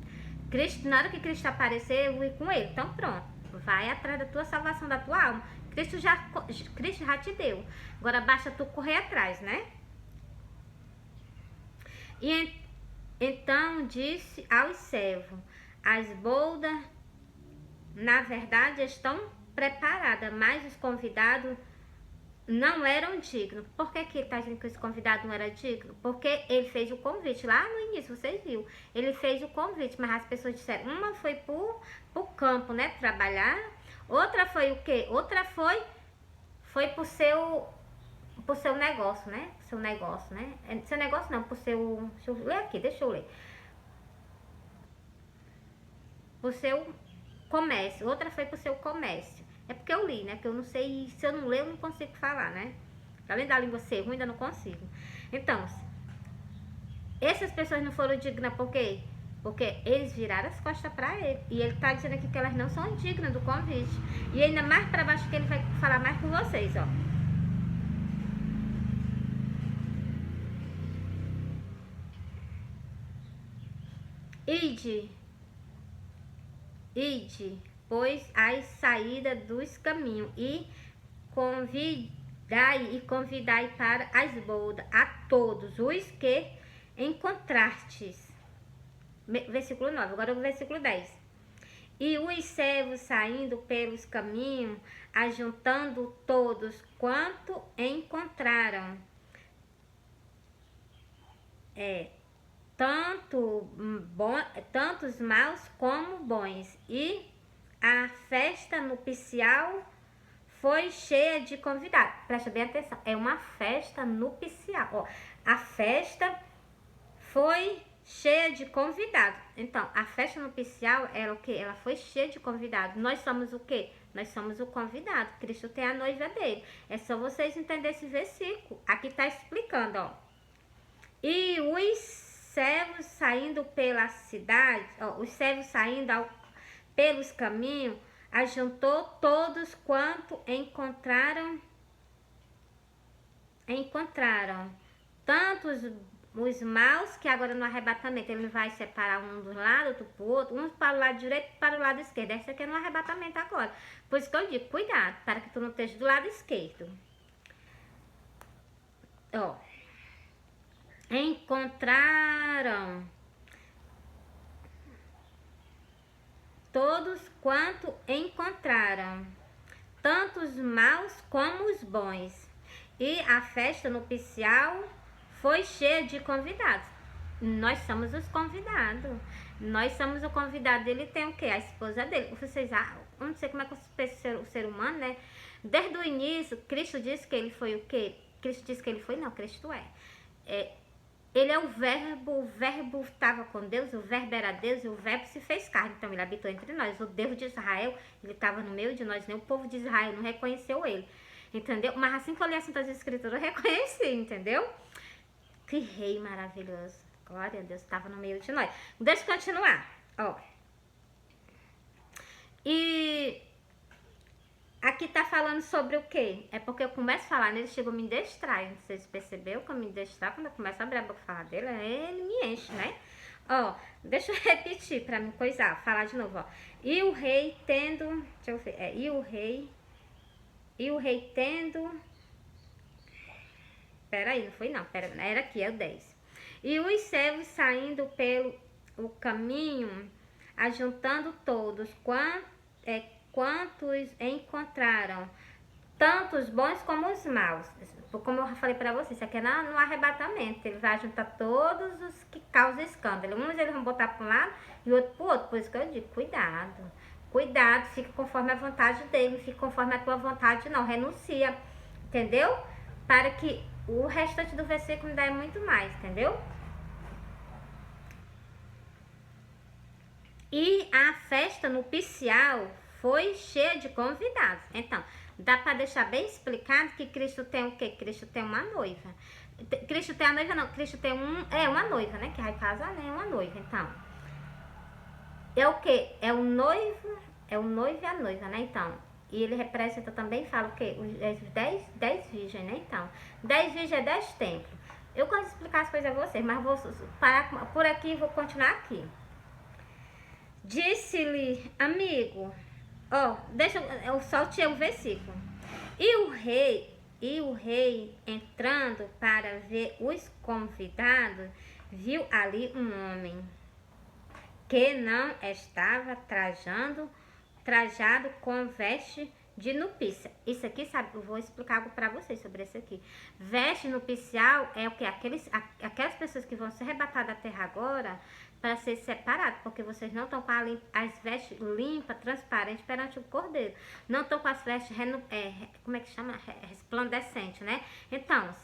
Cristo, na hora que Cristo aparecer, eu vou ir com ele. Então pronto, vai atrás da tua salvação, da tua alma. Cristo já te deu. Agora basta tu correr atrás, né? E então disse aos servos, as boldas, na verdade, estão preparadas, mas os convidados não eram dignos. Por que ele está dizendo que os convidados não eram dignos? Porque ele fez o convite, lá no início, vocês viram. Ele fez o convite, mas as pessoas disseram, uma foi pro campo, né, trabalhar. Outra foi o quê? Outra foi pro pro seu negócio, né? Pro seu negócio, né? Seu negócio não, pro seu... Deixa eu ler aqui, deixa eu ler. Pro seu comércio. Outra foi pro seu comércio. É porque eu li, né? Porque eu não sei... Se eu não ler, eu não consigo falar, né? Além da língua ser ruim, ainda não consigo. Então, essas pessoas não foram dignas por quê? Porque eles viraram as costas para ele. E ele tá dizendo aqui que elas não são dignas do convite. E ainda mais para baixo que ele vai falar mais com vocês, ó. Ide, pois as saídas dos caminhos e convidai para as bodas a todos os que encontrastes. Versículo 9, agora o versículo 10. E os servos saindo pelos caminhos, ajuntando todos quanto encontraram, tantos maus como bons. E a festa nupcial foi cheia de convidados. Presta bem atenção, é uma festa nupcial. Ó, a festa foi cheia de convidados. Então, a festa nupcial era o que? Ela foi cheia de convidados. Nós somos o que? Nós somos o convidado. Cristo tem a noiva dele. É só vocês entenderem esse versículo. Aqui está explicando, ó. E os servos saindo pela cidade, ó, os servos saindo pelos caminhos, ajuntou todos quanto encontraram, tanto os maus, que agora no arrebatamento ele vai separar um do lado, outro pro outro, um para o lado direito e para o lado esquerdo. Esse aqui é no arrebatamento agora. Por isso que eu digo, cuidado, para que tu não esteja do lado esquerdo. Ó. Encontraram todos quanto encontraram, tanto os maus como os bons. E a festa nupcial foi cheia de convidados. Nós somos os convidados. Nós somos o convidado. Ele tem o quê? A esposa dele. Vocês, eu não sei como é que o ser humano, né? Desde o início, Cristo disse que ele foi o quê? Cristo disse que ele foi, não, Cristo ele é o verbo estava com Deus, o verbo era Deus e o verbo se fez carne, então ele habitou entre nós. O Deus de Israel, ele estava no meio de nós, nem o povo de Israel não reconheceu ele, entendeu? Mas assim que eu li as Santas Escrituras, eu reconheci, entendeu? Que rei maravilhoso, glória a Deus, estava no meio de nós. Deixa eu continuar, ó. E aqui tá falando sobre o quê? É porque eu começo a falar nele, chega me distrai. Vocês perceberam que eu me distrai quando eu começo a abrir a boca e falar dele? Ele me enche, né? Ó, deixa eu repetir pra me coisar, falar de novo, ó. E o rei tendo... Deixa eu ver. E o rei tendo... Peraí, não foi não. Era aqui, é o 10. E os servos saindo pelo o caminho, ajuntando todos, quantos encontraram, tanto os bons como os maus. Como eu falei para vocês, isso aqui é no arrebatamento. Ele vai juntar todos os que causam escândalo. Uns eles vão botar para um lado e outro para o outro. Por isso que eu digo, cuidado. Cuidado, fica conforme a vontade dele, não fica conforme a tua vontade não. Renuncia, entendeu? Para que o restante do versículo ainda é muito mais, entendeu? E a festa nupcial foi cheia de convidados. Então, dá para deixar bem explicado que Cristo tem o quê? Cristo tem uma noiva. Cristo tem a noiva, não. Cristo tem uma noiva, né? Que vai casar, né? Uma noiva, então. É o quê? É o noivo e a noiva, né? Então, e ele representa também, fala o quê? Os 10 virgens, né? Então, 10 virgens é 10 templos. Eu gosto de explicar as coisas a vocês, mas vou parar por aqui e vou continuar aqui. Disse-lhe, amigo... Ó, eu soltei o versículo. E o rei, entrando para ver os convidados, viu ali um homem que não estava trajado com veste de nupícia. Isso aqui, sabe, eu vou explicar algo para vocês sobre isso aqui. Veste nupcial é o que? Aquelas pessoas que vão ser arrebatadas da terra agora, para ser separado, porque vocês não estão com as vestes limpas, transparentes perante o Cordeiro. Não estão com as vestes, como é que chama? Resplandecente, né? Então,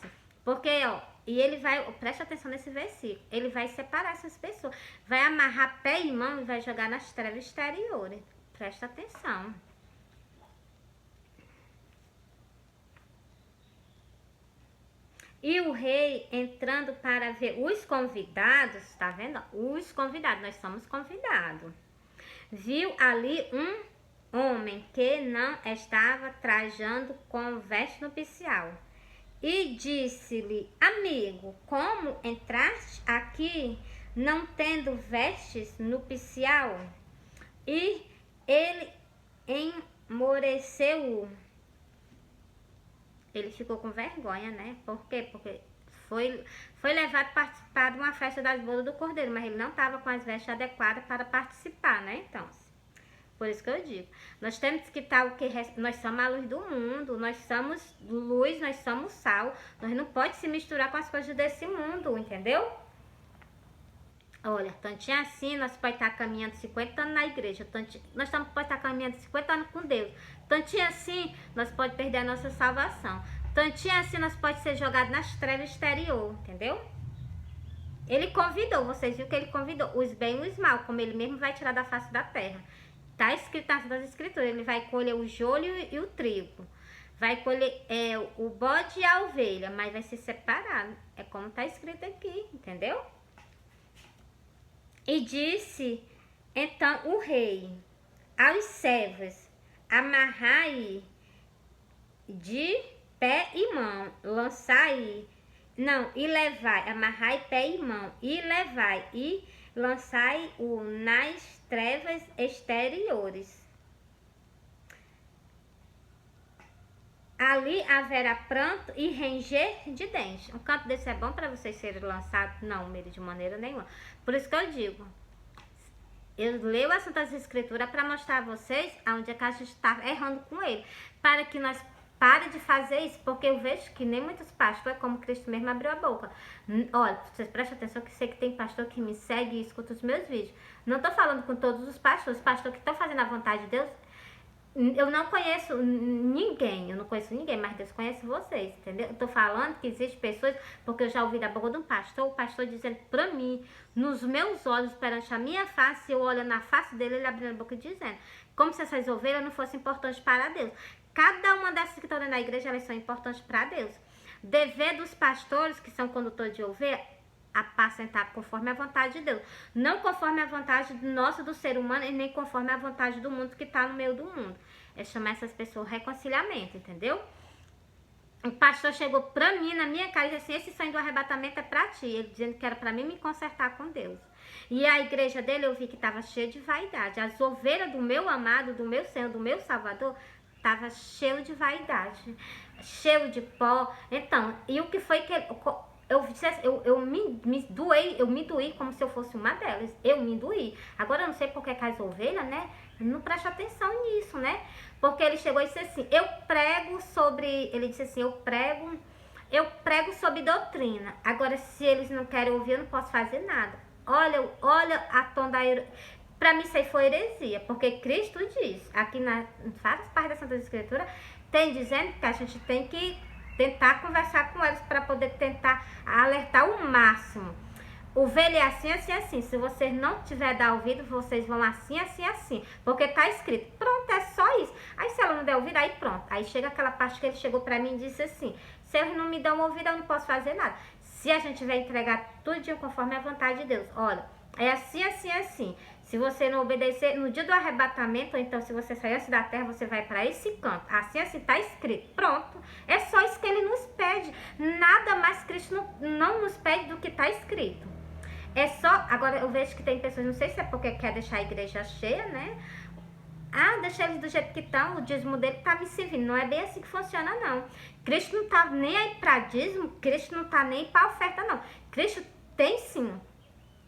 porque, ó, e ele vai, preste atenção nesse versículo, ele vai separar essas pessoas, vai amarrar pé e mão e vai jogar nas trevas exteriores. Presta atenção. E o rei entrando para ver os convidados, tá vendo? Os convidados, nós somos convidados. Viu ali um homem que não estava trajando com veste nupcial. E disse-lhe: amigo, como entraste aqui não tendo vestes nupcial? E ele esmoreceu. Ele ficou com vergonha, né? Por quê? Porque foi levado a participar de uma festa das bodas do Cordeiro, mas ele não estava com as vestes adequadas para participar, né? Então, por isso que eu digo, nós temos que estar o que nós somos a luz do mundo, nós somos luz, nós somos sal, nós não pode se misturar com as coisas desse mundo, entendeu? Olha, tantinho assim, nós podemos estar caminhando 50 anos na igreja, nós podemos estar caminhando 50 anos com Deus. Tantinho assim, nós podemos perder a nossa salvação. Tantinho assim, nós podemos ser jogados nas trevas exterior, entendeu? Ele convidou, vocês viram que ele convidou os bem e os mal, como ele mesmo vai tirar da face da terra. Está escrito nas escrituras, ele vai colher o joio e o trigo. Vai colher o bode e a ovelha, mas vai ser separado. É como está escrito aqui, entendeu? E disse então o rei aos servos: amarrai de pé e mão, lançai, não, e levai, amarrai pé e mão, e levai, e lançai-o nas trevas exteriores. Ali haverá pranto e ranger de dentes. Um canto desse é bom para vocês serem lançados? Não, medo de maneira nenhuma. Por isso que eu digo, eu leio as Santas Escrituras para mostrar a vocês aonde é que a gente está errando com ele. Para que nós parem de fazer isso, porque eu vejo que nem muitos pastores, como Cristo mesmo abriu a boca. Olha, vocês prestem atenção que sei que tem pastor que me segue e escuta os meus vídeos. Não estou falando com todos os pastores que estão fazendo a vontade de Deus. Eu não conheço ninguém, mas Deus conhece vocês, entendeu? Eu tô falando que existem pessoas, porque eu já ouvi da boca de um pastor, o pastor dizendo pra mim, nos meus olhos, perante a minha face, eu olho na face dele, ele abrindo a boca e dizendo, como se essas ovelhas não fossem importantes para Deus. Cada uma dessas que estão dentro da igreja, elas são importantes para Deus. Dever dos pastores, que são condutores de ovelha, apacentar conforme a vontade de Deus, não conforme a vontade nossa do ser humano e nem conforme a vontade do mundo que está no meio do mundo. É chamar essas pessoas reconciliamento, entendeu? O pastor chegou pra mim, na minha cara, e disse assim: esse sonho do arrebatamento é pra ti. Ele dizendo que era pra mim me consertar com Deus. E a igreja dele eu vi que estava cheia de vaidade. As ovelhas do meu amado, do meu Senhor, do meu Salvador, estava cheio de vaidade, cheio de pó. Então, e o que foi que eu me doí como se eu fosse uma delas. Eu me doí. Agora eu não sei porque que as ovelhas, né, não presta atenção nisso, né? Porque ele chegou e disse assim: ele disse assim, eu prego sobre doutrina. Agora, se eles não querem ouvir, eu não posso fazer nada. Olha a tom da... Para mim isso aí foi heresia, porque Cristo diz, aqui em várias partes da Santa Escritura, tem dizendo que a gente tem que tentar conversar com eles para poder tentar alertar o máximo. Ovelha é assim, assim, assim. Se vocês não tiver dar ouvido, vocês vão assim, assim, assim. Porque tá escrito. Pronto, é só isso. Aí se ela não der ouvido, aí pronto. Aí chega aquela parte que ele chegou para mim e disse assim: se eles não me dão ouvido, eu não posso fazer nada. Se a gente vai entregar tudo conforme a vontade de Deus. Olha, é assim, assim, assim. Se você não obedecer, no dia do arrebatamento, ou então se você sair assim da terra, você vai para esse canto. Assim, assim, tá escrito. Pronto. É só isso que ele nos pede. Nada mais Cristo não nos pede do que tá escrito. É só... Agora, eu vejo que tem pessoas, não sei se é porque quer deixar a igreja cheia, né? Ah, deixa eles do jeito que estão, o dízimo dele tá me servindo. Não é bem assim que funciona, não. Cristo não tá nem aí para dízimo, Cristo não tá nem para oferta, não. Cristo tem, sim,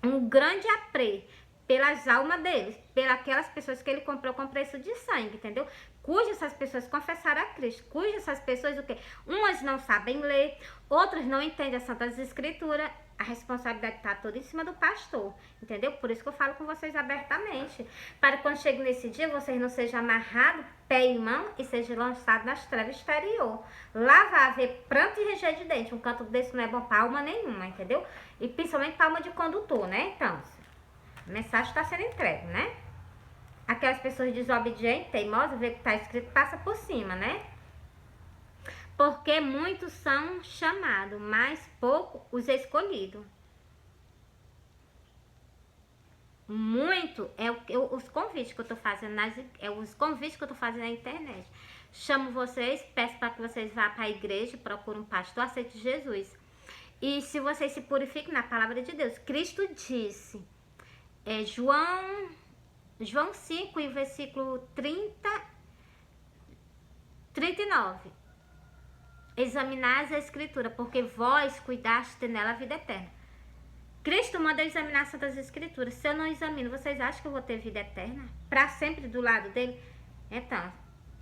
um grande apreço pelas almas deles, pelas aquelas pessoas que ele comprou com preço de sangue, entendeu? Cujas essas pessoas confessaram a Cristo, cujas essas pessoas o quê? Umas não sabem ler, outras não entendem as Santas Escrituras. a responsabilidade está toda em cima do pastor, entendeu? Por isso que eu falo com vocês abertamente, para quando chegue nesse dia, vocês não sejam amarrados, pé e mão, e sejam lançados nas trevas exterior. Lá vai haver pranto e ranger de dente. Um canto desse não é bom para alma nenhuma, entendeu? E principalmente para alma de condutor, né? Então, a mensagem está sendo entregue, né? Aquelas pessoas desobedientes, teimosas, vê que está escrito, passa por cima, né? Porque muitos são chamados, mas pouco os escolhidos. Muito é os convites que eu tô fazendo os convites que eu tô fazendo na internet. Chamo vocês, peço para que vocês vá para a igreja, procurem um pastor, aceite Jesus. E se vocês se purifiquem na palavra de Deus, Cristo disse, João 5, em versículo 39. Examinais a escritura, porque vós cuidaste nela a vida eterna. Cristo manda eu examinar as Santas Escrituras. Se eu não examino, vocês acham que eu vou ter vida eterna? Para sempre do lado dele? Então,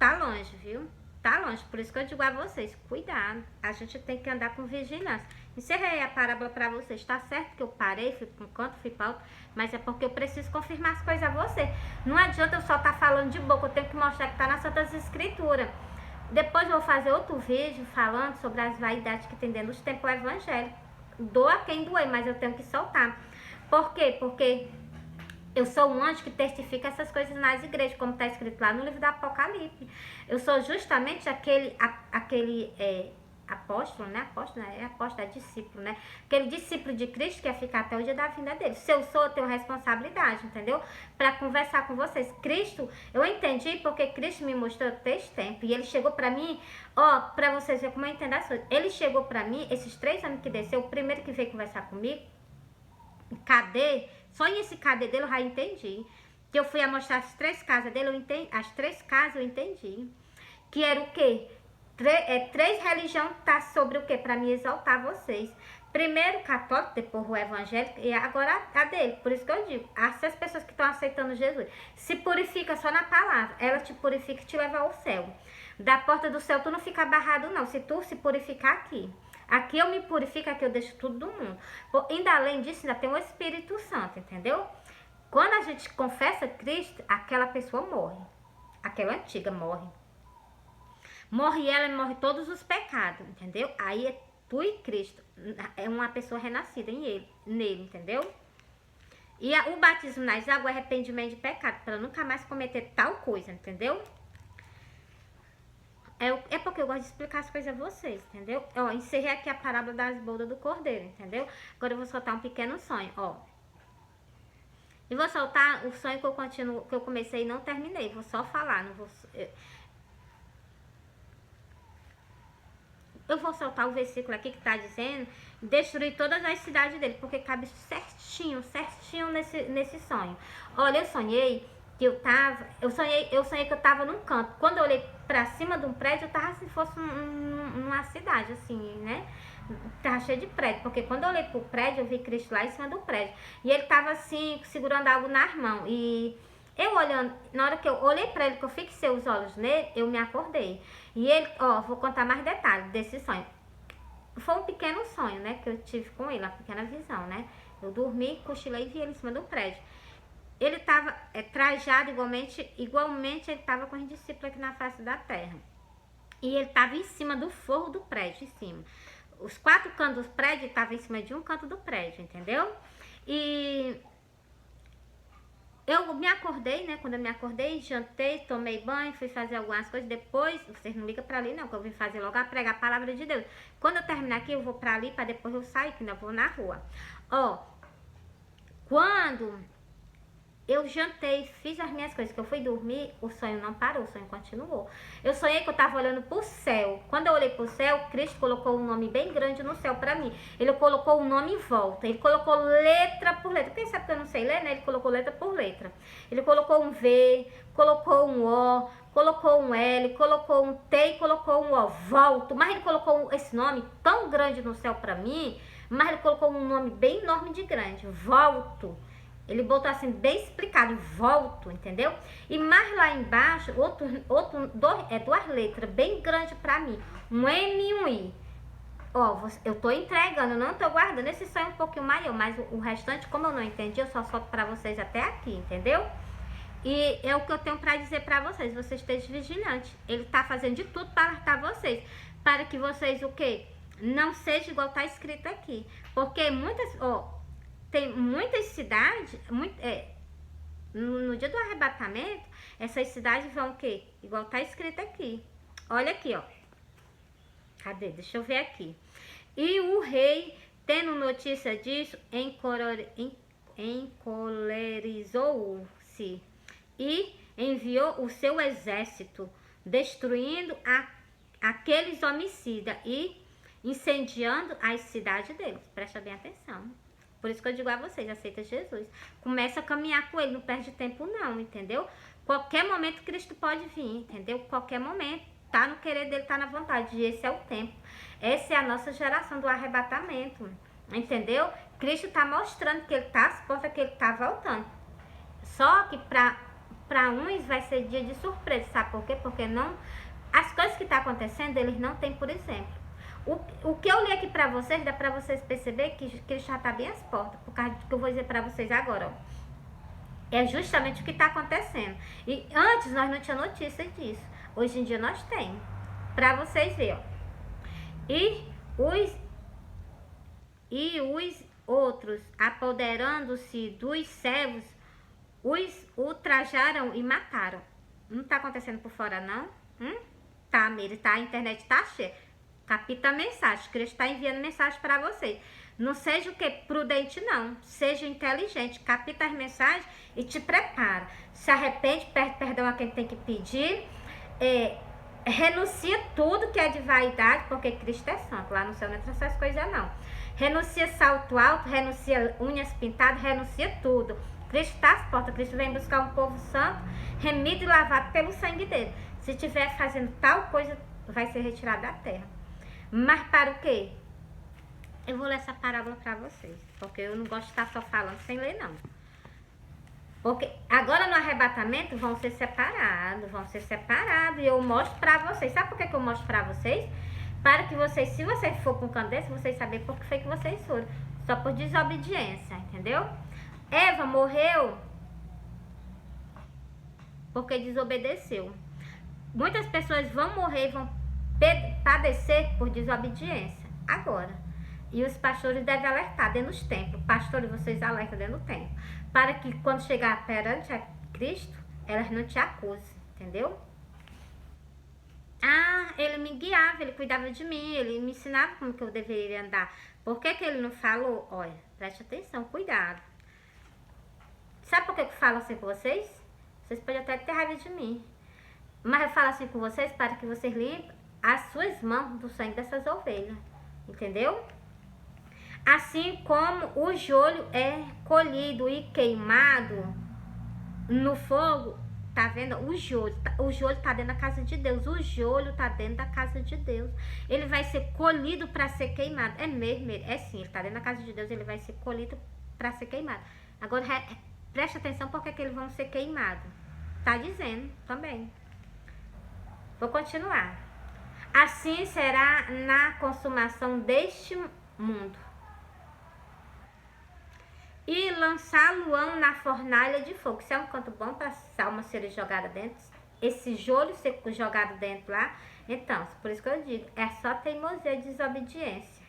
tá longe, viu? Tá longe. Por isso que eu digo a vocês, cuidado. A gente tem que andar com vigilância. Encerrei a parábola para vocês. Tá certo que eu parei, fui para um canto, fui para outro, mas é porque eu preciso confirmar as coisas a você. Não adianta eu só estar falando de boca, eu tenho que mostrar que tá nas Santas Escrituras. Depois eu vou fazer outro vídeo falando sobre as vaidades que tem dentro dos templos evangélicos. Doa quem doer, mas eu tenho que soltar. Por quê? Porque eu sou um anjo que testifica essas coisas nas igrejas, como está escrito lá no livro do Apocalipse. Eu sou justamente aquele apóstolo, né? Apóstolo é discípulo, né? Aquele discípulo de Cristo que ia ficar até o dia da vinda dele. Se eu sou, eu tenho responsabilidade, entendeu? Para conversar com vocês. Cristo, eu entendi porque Cristo me mostrou desde tempo. E ele chegou para mim, para vocês verem como eu entendo as coisas. Ele chegou para mim, esses 3 anos que desceu, o primeiro que veio conversar comigo, cadê? Só em esse cadê dele eu já entendi. Que eu fui a mostrar as 3 casas dele, as 3 casas eu entendi. Que era o quê? 3 religiões tá sobre o que? Para me exaltar vocês. Primeiro católico, depois o evangélico e agora a dele. Por isso que eu digo, essas pessoas que estão aceitando Jesus, se purifica só na palavra. Ela te purifica e te leva ao céu. Da porta do céu tu não fica barrado não, se tu se purificar aqui. Aqui eu me purifico, aqui eu deixo tudo do mundo. Ainda além disso, ainda tem o Espírito Santo, entendeu? Quando a gente confessa Cristo, aquela pessoa morre. Aquela antiga morre. Morre ela e morre todos os pecados, entendeu? Aí é tu e Cristo. É uma pessoa renascida nele, entendeu? E o batismo nas águas é arrependimento de pecado, para nunca mais cometer tal coisa, entendeu? É porque eu gosto de explicar as coisas a vocês, entendeu? Encerrei aqui a parábola das bodas do cordeiro, entendeu? Agora eu vou soltar um pequeno sonho, E vou soltar o sonho que eu comecei e não terminei. Vou só falar, não vou... Eu vou soltar o versículo aqui que tá dizendo destruir todas as cidades dele, porque cabe certinho nesse sonho. Olha, eu sonhei que eu sonhei que eu tava num canto. Quando eu olhei pra cima de um prédio, eu tava assim, fosse numa cidade, assim, né? Tava cheio de prédio, porque quando eu olhei pro prédio, eu vi Cristo lá em cima do prédio. E ele tava assim, segurando algo nas mãos. E eu olhando, na hora que eu olhei pra ele, que eu fixei os olhos nele, eu me acordei. E ele, vou contar mais detalhes desse sonho. Foi um pequeno sonho, né, que eu tive com ele, uma pequena visão, né. Eu dormi, cochilei e vi ele em cima do prédio. Ele estava trajado igualmente ele estava com os discípulos aqui na face da terra. E ele estava em cima do forro do prédio, em cima. Os 4 cantos do prédio estavam em cima de um canto do prédio, entendeu? E eu me acordei, né? Quando eu me acordei, jantei, tomei banho, fui fazer algumas coisas. Depois, vocês não ligam pra ali não, que eu vim fazer logo a pregar a palavra de Deus. Quando eu terminar aqui, eu vou pra ali, pra depois eu sair, que ainda vou na rua. Quando eu jantei, fiz as minhas coisas, que eu fui dormir, o sonho não parou, o sonho continuou. Eu sonhei que eu tava olhando pro céu. Quando eu olhei pro céu, Cristo colocou um nome bem grande no céu pra mim. Ele colocou um nome em volta, ele colocou letra por letra. Quem sabe que eu não sei ler, né? Ele colocou letra por letra. Ele colocou um V, colocou um O, colocou um L, colocou um T e colocou um O, volto. Mas ele colocou esse nome tão grande no céu pra mim, mas ele colocou um nome bem enorme de grande, volto. Ele botou assim, bem explicado, volto, entendeu? E mais lá embaixo, duas letras bem grandes pra mim, um M e um I. Ó, eu tô entregando, não tô guardando. Esse sonho é um pouquinho maior, mas o restante, como eu não entendi, eu só solto pra vocês até aqui, entendeu? E é o que eu tenho pra dizer pra vocês. Vocês estejam vigilantes. Ele tá fazendo de tudo para alertar vocês. Para que vocês, o quê? Não seja igual tá escrito aqui. Porque muitas, ó, tem muitas cidades, no dia do arrebatamento, essas cidades vão o quê? Igual tá escrito aqui. Olha aqui, ó. Cadê? Deixa eu ver aqui. E o rei, tendo notícia disso, encolerizou-se e enviou o seu exército, destruindo aqueles homicidas e incendiando as cidades deles. Presta bem atenção. Por isso que eu digo a vocês, aceita Jesus. Começa a caminhar com ele, não perde tempo não, entendeu? Qualquer momento Cristo pode vir, entendeu? Qualquer momento. Tá no querer dele, tá na vontade. E esse é o tempo. Essa é a nossa geração do arrebatamento. Entendeu? Cristo tá mostrando que ele tá às portas, que ele tá voltando. Só que para uns vai ser dia de surpresa. Sabe por quê? Porque não, as coisas que tá acontecendo, eles não têm, por exemplo. O que eu li aqui pra vocês, dá pra vocês perceber que Cristo já tá bem às portas. Por causa do que eu vou dizer pra vocês agora, ó. É justamente o que tá acontecendo. E antes nós não tínhamos notícia disso. Hoje em dia nós temos. Pra vocês verem, ó. E os outros, apoderando-se dos servos, os ultrajaram e mataram. Não tá acontecendo por fora, não? Tá, Miri, tá, a internet tá cheia. Capita a mensagem. Cristo está enviando mensagem para vocês. Não seja o que? Prudente, não. Seja inteligente. Capita as mensagens e te prepara. Se arrepende, pede perdão a quem tem que pedir. Renuncia tudo que é de vaidade, porque Cristo é santo. Lá no céu não entra essas coisas, não. Renuncia salto alto, renuncia unhas pintadas, renuncia tudo. Cristo está às portas. Cristo vem buscar um povo santo, remido e lavado pelo sangue dele. Se estiver fazendo tal coisa, vai ser retirado da terra. Mas para o quê? Eu vou ler essa parábola para vocês, porque eu não gosto de estar só falando sem ler, não. Porque agora no arrebatamento vão ser separados, e eu mostro para vocês. Sabe por que eu mostro para vocês? Para que vocês, se vocês for para um canto desse, vocês saberem por que foi que vocês foram. Só por desobediência, entendeu? Eva morreu porque desobedeceu. Muitas pessoas vão morrer e vão padecer por desobediência agora. E os pastores devem alertar dentro dos templos. Pastores, vocês alertam dentro do templo, para que quando chegar perante a Cristo, elas não te acusem, entendeu? Ah, ele me guiava, ele cuidava de mim, ele me ensinava como que eu deveria andar. Por que que ele não falou? Olha, preste atenção, cuidado. Sabe por que eu falo assim com vocês? Vocês podem até ter raiva de mim, mas eu falo assim com vocês para que vocês limpem as suas mãos do sangue dessas ovelhas, entendeu? Assim como o joelho é colhido e queimado no fogo, tá vendo? O joelho tá dentro da casa de Deus, o joelho tá dentro da casa de Deus. Ele vai ser colhido para ser queimado. É mesmo, é sim, ele tá dentro da casa de Deus, ele vai ser colhido para ser queimado. Agora, preste atenção porque que eles vão ser queimados. Tá dizendo também. Vou continuar. Assim será na consumação deste mundo. E lançá-lo-ão na fornalha de fogo. Isso é um canto bom para as almas serem jogadas dentro. Esse joelho ser jogado dentro lá. Então, por isso que eu digo, é só teimosia e desobediência.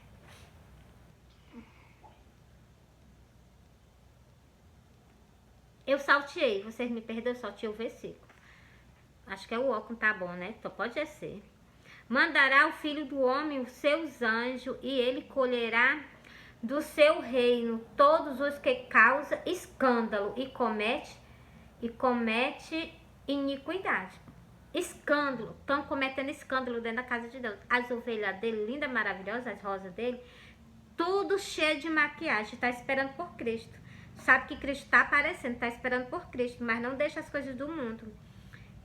Eu salteei, vocês me perdoem, eu salteei o versículo. Acho que é o óculos, tá bom, né? Então pode ser. Mandará o Filho do Homem os seus anjos e ele colherá do seu reino todos os que causam escândalo e comete iniquidade. Escândalo, estão cometendo escândalo dentro da casa de Deus. As ovelhas dele, linda, maravilhosa, as rosas dele, tudo cheio de maquiagem, está esperando por Cristo. Sabe que Cristo está aparecendo, está esperando por Cristo, mas não deixa as coisas do mundo.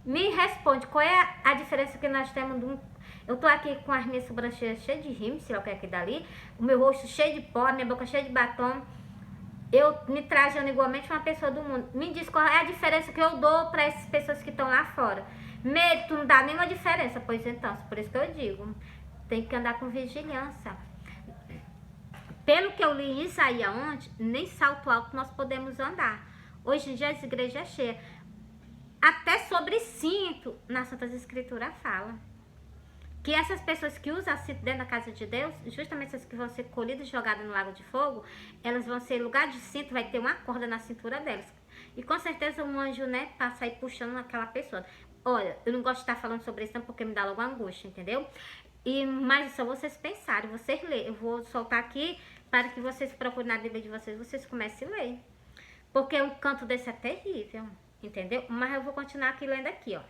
Me responde, qual é a diferença que nós temos de um... Eu tô aqui com as minhas sobrancelhas cheias de rímel, sei lá o que é aqui dali, o meu rosto cheio de pó, minha boca cheia de batom, eu me trajando igualmente uma pessoa do mundo. Me diz qual é a diferença que eu dou para essas pessoas que estão lá fora. Mérito não dá nenhuma diferença, pois então, por isso que eu digo, Tem que andar com vigilância. Pelo que eu li em Isaías ontem, nem salto alto nós podemos andar. Hoje em dia as igrejas é cheia. Até sobre cinto, nas Santas Escrituras fala. Que essas pessoas que usam cinto dentro da casa de Deus, justamente essas que vão ser colhidas e jogadas no lago de fogo, elas vão ser, em lugar de cinto, vai ter uma corda na cintura delas. E com certeza um anjo, né, passa aí puxando aquela pessoa. Olha, eu não gosto de estar falando sobre isso não, porque me dá logo angústia, entendeu? Mas só vocês pensarem, vocês lerem. Eu vou soltar aqui para que vocês procurem na Bíblia de vocês comecem a ler. Porque um canto desse é terrível, entendeu? Mas eu vou continuar aqui lendo aqui, ó.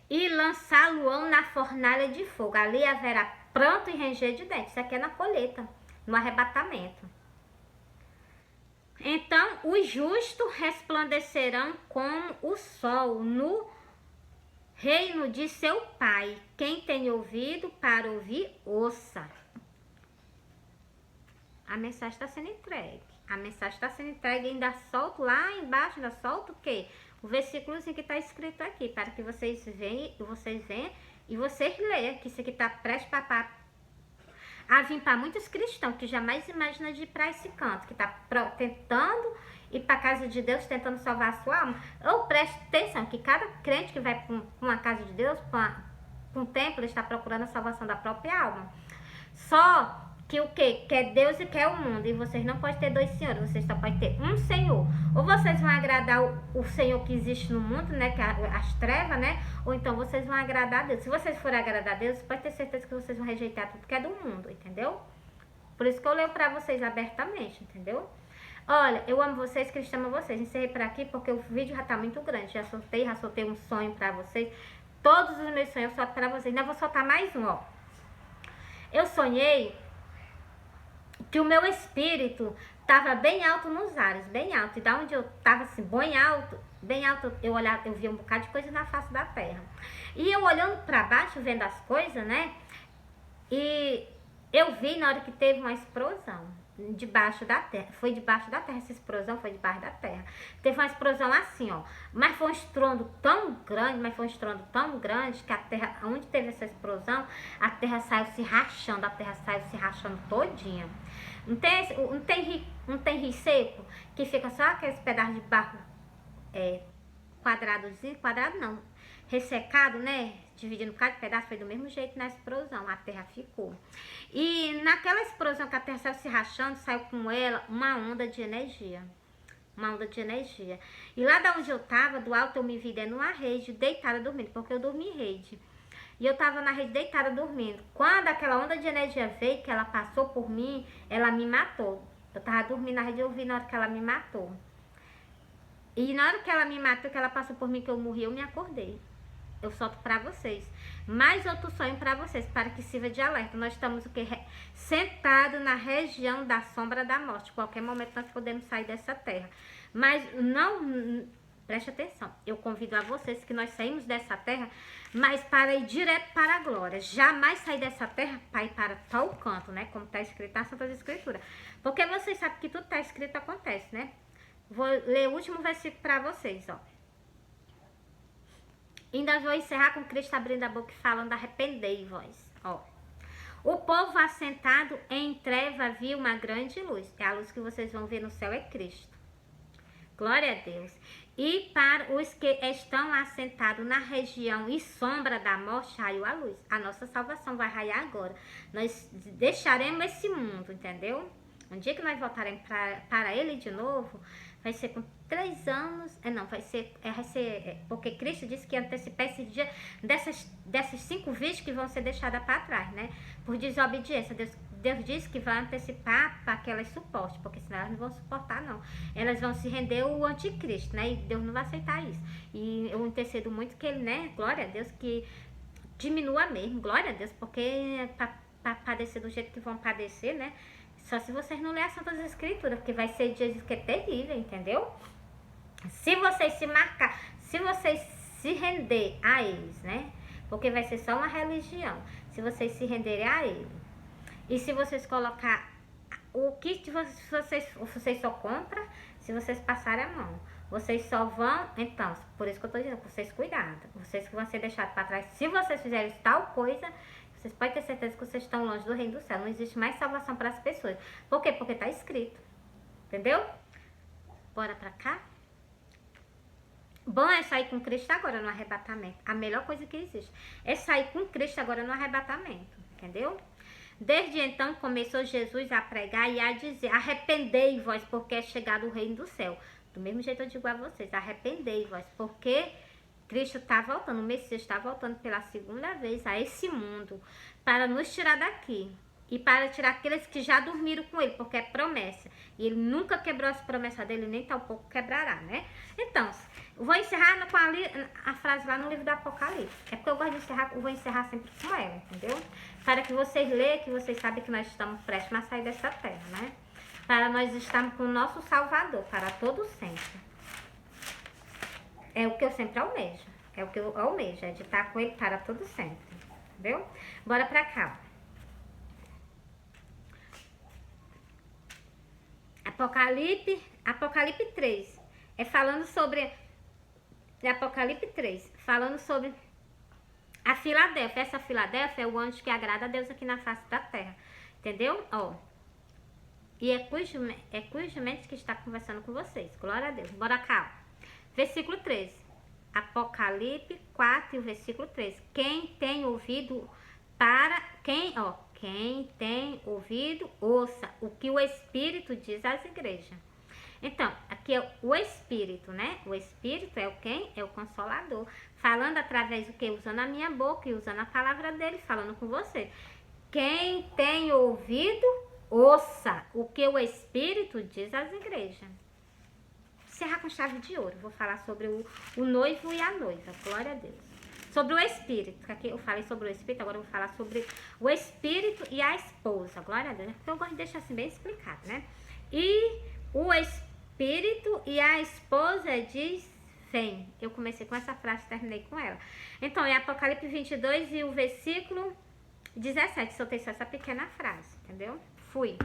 E lançá-lo-ão na fornalha de fogo. Ali haverá pranto e ranger de dentes. Isso aqui é na colheita, no arrebatamento. Então, os justos resplandecerão como o sol no reino de seu Pai. Quem tem ouvido para ouvir, ouça. A mensagem está sendo entregue. A mensagem está sendo entregue, ainda solto lá embaixo, ainda solto o quê? O versículozinho que está escrito aqui, para que vocês venham e vocês leiam, que isso aqui está prestes a vir para muitos cristãos que jamais imaginam de ir para esse canto, que está tentando ir para a casa de Deus, tentando salvar a sua alma. Ou preste atenção, que cada crente que vai para uma casa de Deus, para um templo, ele está procurando a salvação da própria alma. Só que o quê? Quer Deus e quer o mundo. E vocês não podem ter dois senhores, vocês só podem ter um Senhor. Ou vocês vão agradar o Senhor que existe no mundo, né? Que é as trevas, né? Ou então vocês vão agradar a Deus. Se vocês forem agradar a Deus, pode ter certeza que vocês vão rejeitar tudo que é do mundo, entendeu? Por isso que eu leio pra vocês abertamente, entendeu? Olha, eu amo vocês, Cristo ama vocês. Encerrei por aqui porque o vídeo já tá muito grande. Já soltei um sonho pra vocês. Todos os meus sonhos eu solto pra vocês. Ainda vou soltar mais um, ó. Eu sonhei que o meu espírito estava bem alto nos ares, bem alto. E da onde eu estava assim, bem alto, eu olhava, eu via um bocado de coisa na face da terra. E eu olhando para baixo, vendo as coisas, né? E eu vi na hora que teve uma explosão debaixo da terra. Foi debaixo da terra, essa explosão foi debaixo da terra. Teve uma explosão assim, ó. Mas foi um estrondo tão grande, que a terra, onde teve essa explosão, a terra saiu se rachando todinha. Não tem rio seco, que fica só aqueles pedaços de barro quadrado não, ressecado, né? Dividindo cada pedaço, foi do mesmo jeito na explosão, a terra ficou. E naquela explosão que a terra saiu se rachando, saiu com ela uma onda de energia. E lá da onde eu tava, do alto, eu me vi dentro de uma rede, deitada dormindo, porque eu dormi em rede. E eu tava na rede deitada dormindo. Quando aquela onda de energia veio, que ela passou por mim, ela me matou. Eu tava dormindo na rede e eu vi na hora que ela me matou. E na hora que ela me matou, que ela passou por mim, que eu morri, eu me acordei. Eu solto pra vocês. Mais outro sonho pra vocês, para que sirva de alerta. Nós estamos o quê? Sentados na região da sombra da morte. Qualquer momento nós podemos sair dessa terra. Mas não... Preste atenção. Eu convido a vocês que nós saímos dessa terra, mas para ir direto para a glória. Jamais sair dessa terra para ir para tal canto, né? Como está escrito nas Santas Escrituras. Porque vocês sabem que tudo está escrito acontece, né? Vou ler o último versículo para vocês, ó. Ainda vou encerrar com Cristo abrindo a boca e falando: arrependei-vos, ó. O povo assentado em treva viu uma grande luz. É a luz que vocês vão ver no céu, é Cristo. Glória a Deus. E para os que estão assentados na região e sombra da morte, raiou a luz. A nossa salvação vai raiar agora. Nós deixaremos esse mundo, entendeu? Um dia que nós voltaremos para ele de novo, vai ser com 3 anos. Porque Cristo disse que ia antecipar esse dia dessas 5 vítimas que vão ser deixadas para trás, né? Por desobediência. Deus disse que vai antecipar para que elas suportem, porque senão elas não vão suportar, não. Elas vão se render ao anticristo, né? E Deus não vai aceitar isso. E eu intercedo muito que ele, né? Glória a Deus, que diminua mesmo. Glória a Deus, porque para padecer do jeito que vão padecer, né? Só se vocês não lerem as Santas Escrituras, porque vai ser dias que é terrível, entendeu? Se vocês se vocês se render a eles, né? Porque vai ser só uma religião. Se vocês se renderem a ele. E se vocês colocar o que vocês só compram, se vocês passarem a mão. Vocês só vão, então, por isso que eu tô dizendo, vocês cuidado. Vocês que vão ser deixados para trás. Se vocês fizerem tal coisa, Vocês podem ter certeza que vocês estão longe do reino do céu. Não existe mais salvação para as pessoas. Por quê? Porque está escrito. Entendeu? Bora pra cá? Bom é sair com Cristo agora no arrebatamento. A melhor coisa que existe é sair com Cristo agora no arrebatamento. Entendeu? Desde então começou Jesus a pregar e a dizer: arrependei-vos, porque é chegado o reino do céu. Do mesmo jeito eu digo a vocês: arrependei-vos, porque Cristo está voltando, o Messias está voltando pela segunda vez a esse mundo para nos tirar daqui. E para tirar aqueles que já dormiram com ele, porque é promessa. E ele nunca quebrou as promessas dele, nem tampouco quebrará, né? Então, vou encerrar com a frase lá no livro do Apocalipse. É porque eu gosto de encerrar, eu vou encerrar sempre com ela, entendeu? Para que vocês leiam, que vocês sabem que nós estamos prestes a sair dessa terra, né? Para nós estarmos com o nosso Salvador, para todo sempre. É o que eu sempre almejo. É o que eu almejo, é de estar com ele para todo sempre. Entendeu? Bora pra cá. Apocalipse 3, é falando sobre, Apocalipse 3, falando sobre a Filadélfia. Essa Filadélfia é o anjo que agrada a Deus aqui na face da terra, entendeu? Ó, e é cujamente que está conversando com vocês, glória a Deus. Bora cá, versículo 13, Apocalipse 4 e o versículo 13, quem tem ouvido quem tem ouvido, ouça o que o Espírito diz às igrejas. Então, aqui é o Espírito, né? O Espírito é o quem? É o Consolador. Falando através do que? Usando a minha boca e usando a palavra dele, falando com você. Quem tem ouvido, ouça o que o Espírito diz às igrejas. Encerrar com chave de ouro. Vou falar sobre o noivo e a noiva. Glória a Deus. Sobre o Espírito, aqui eu falei sobre o Espírito, agora eu vou falar sobre o Espírito e a esposa, glória a Deus, porque eu gosto de deixar assim bem explicado, né? E o Espírito e a esposa diz, vem. Eu comecei com essa frase e terminei com ela. Então, é Apocalipse 22 e o versículo 17, soltei só essa pequena frase, entendeu? Fui.